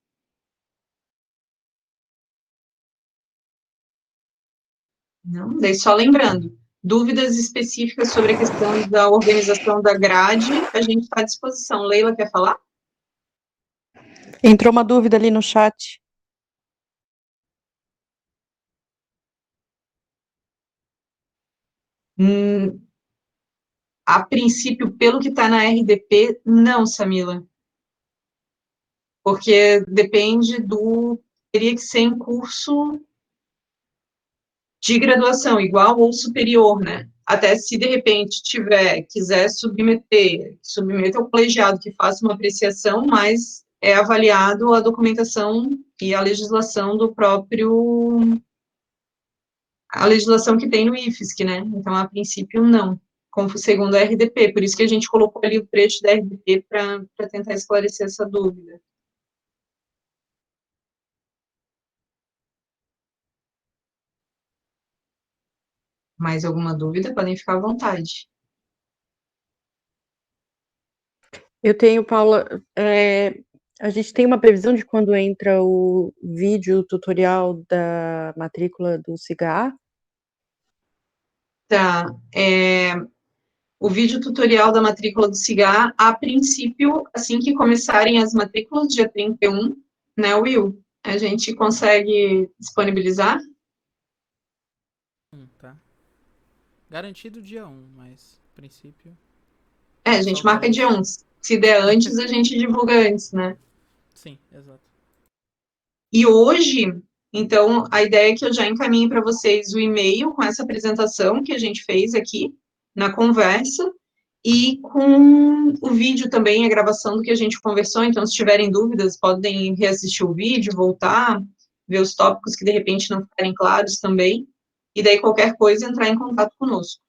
Não? Daí só lembrando, dúvidas específicas sobre a questão da organização da grade, a gente está à disposição. Leila, quer falar? Entrou uma dúvida ali no chat. A princípio, pelo que está na RDP, não, Samila. Porque depende teria que ser em curso de graduação, igual ou superior, né? Até se de repente quiser submeta ao colegiado que faça uma apreciação, mas é avaliado a documentação e a legislação a legislação que tem no IFSC, né? Então, a princípio, não, como segundo a RDP, por isso que a gente colocou ali o trecho da RDP para tentar esclarecer essa dúvida. Mais alguma dúvida? Podem ficar à vontade. Eu tenho, Paula, a gente tem uma previsão de quando entra o vídeo tutorial da matrícula do CIGA? Tá, o vídeo tutorial da matrícula do CIGA, a princípio, assim que começarem as matrículas, dia 31, né, Will? A gente consegue disponibilizar? Tá. Garantido dia 1, mas, a princípio... A gente marca dia 1. Se der antes, a gente divulga antes, né? Sim, exato. E hoje, então, a ideia é que eu já encaminhe para vocês o e-mail com essa apresentação que a gente fez aqui na conversa, e com o vídeo também, a gravação do que a gente conversou. Então, se tiverem dúvidas, podem reassistir o vídeo, voltar, ver os tópicos que de repente não ficarem claros também, e daí qualquer coisa entrar em contato conosco.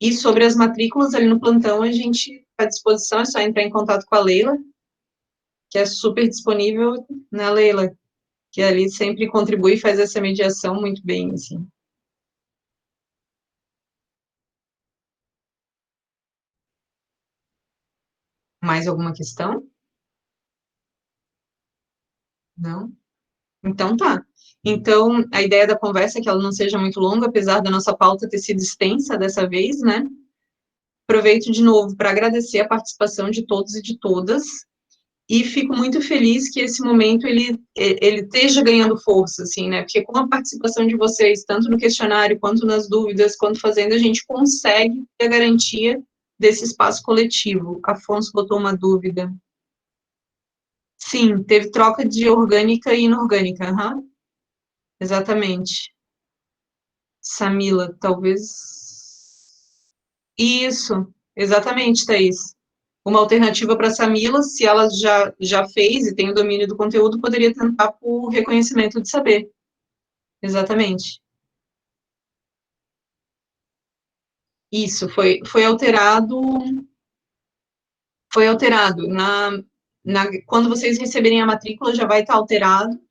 E sobre as matrículas ali no plantão, a gente está à disposição, é só entrar em contato com a Leila, que é super disponível, né, Leila? Que ali sempre contribui e faz essa mediação muito bem, assim. Mais alguma questão? Não? Então tá. Então, a ideia da conversa é que ela não seja muito longa, apesar da nossa pauta ter sido extensa dessa vez, né? Aproveito de novo para agradecer a participação de todos e de todas, e fico muito feliz que esse momento ele esteja ganhando força, assim, né? Porque com a participação de vocês, tanto no questionário, quanto nas dúvidas, quanto fazendo, a gente consegue ter a garantia desse espaço coletivo. Afonso botou uma dúvida. Sim, teve troca de orgânica e inorgânica, exatamente. Samila, talvez... Isso, exatamente, Thaís. Uma alternativa para a Samila, se ela já fez e tem o domínio do conteúdo, poderia tentar por reconhecimento de saber. Exatamente. Isso, foi alterado. Foi alterado. Quando vocês receberem a matrícula, já vai estar alterado.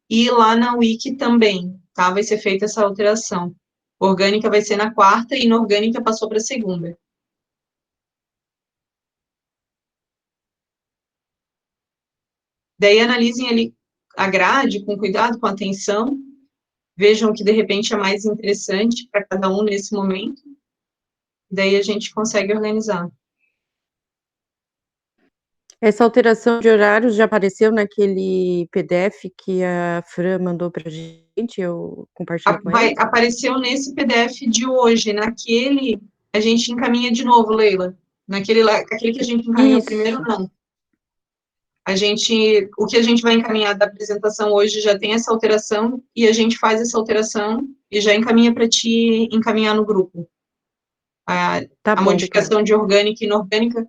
E lá na Wiki também, tá? Vai ser feita essa alteração. Orgânica vai ser na quarta e inorgânica passou para a segunda. Daí analisem ali a grade com cuidado, com atenção, vejam o que de repente é mais interessante para cada um nesse momento, daí a gente consegue organizar. Essa alteração de horários já apareceu naquele PDF que a Fran mandou para a gente, eu compartilhei com ela? Apareceu nesse PDF de hoje, naquele a gente encaminha de novo, Leila. Aquele que a gente encaminhou primeiro, não. O que a gente vai encaminhar da apresentação hoje já tem essa alteração, e a gente faz essa alteração e já encaminha para te encaminhar no grupo. A modificação de orgânica e inorgânica,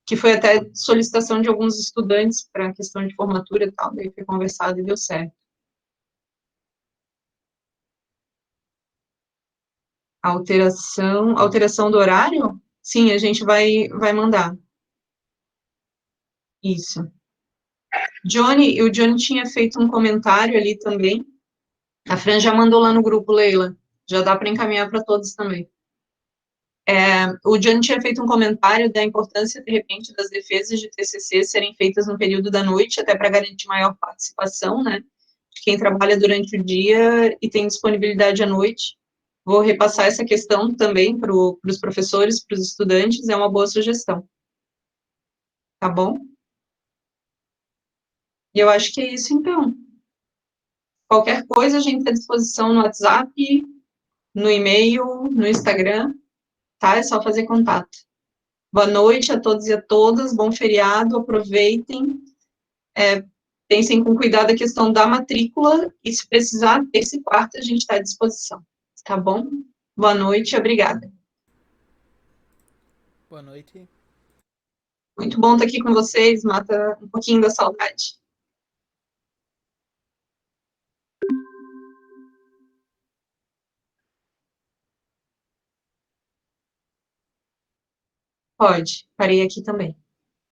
que foi até solicitação de alguns estudantes para a questão de formatura e tal, daí foi conversado e deu certo. Alteração do horário? Sim, a gente vai mandar. Isso. O Johnny tinha feito um comentário ali também. A Fran já mandou lá no grupo, Leila. Já dá para encaminhar para todos também. O Johnny tinha feito um comentário da importância, de repente, das defesas de TCC serem feitas no período da noite, até para garantir maior participação, né? De quem trabalha durante o dia e tem disponibilidade à noite. Vou repassar essa questão também para os professores, para os estudantes, é uma boa sugestão. Tá bom? E eu acho que é isso, então. Qualquer coisa, a gente está à disposição no WhatsApp, no e-mail, no Instagram, tá? É só fazer contato. Boa noite a todos e a todas, bom feriado, aproveitem, pensem com cuidado a questão da matrícula, e se precisar, terça e quarta, a gente está à disposição. Tá bom? Boa noite, obrigada. Boa noite. Muito bom estar aqui com vocês, mata um pouquinho da saudade. Pode, parei aqui também.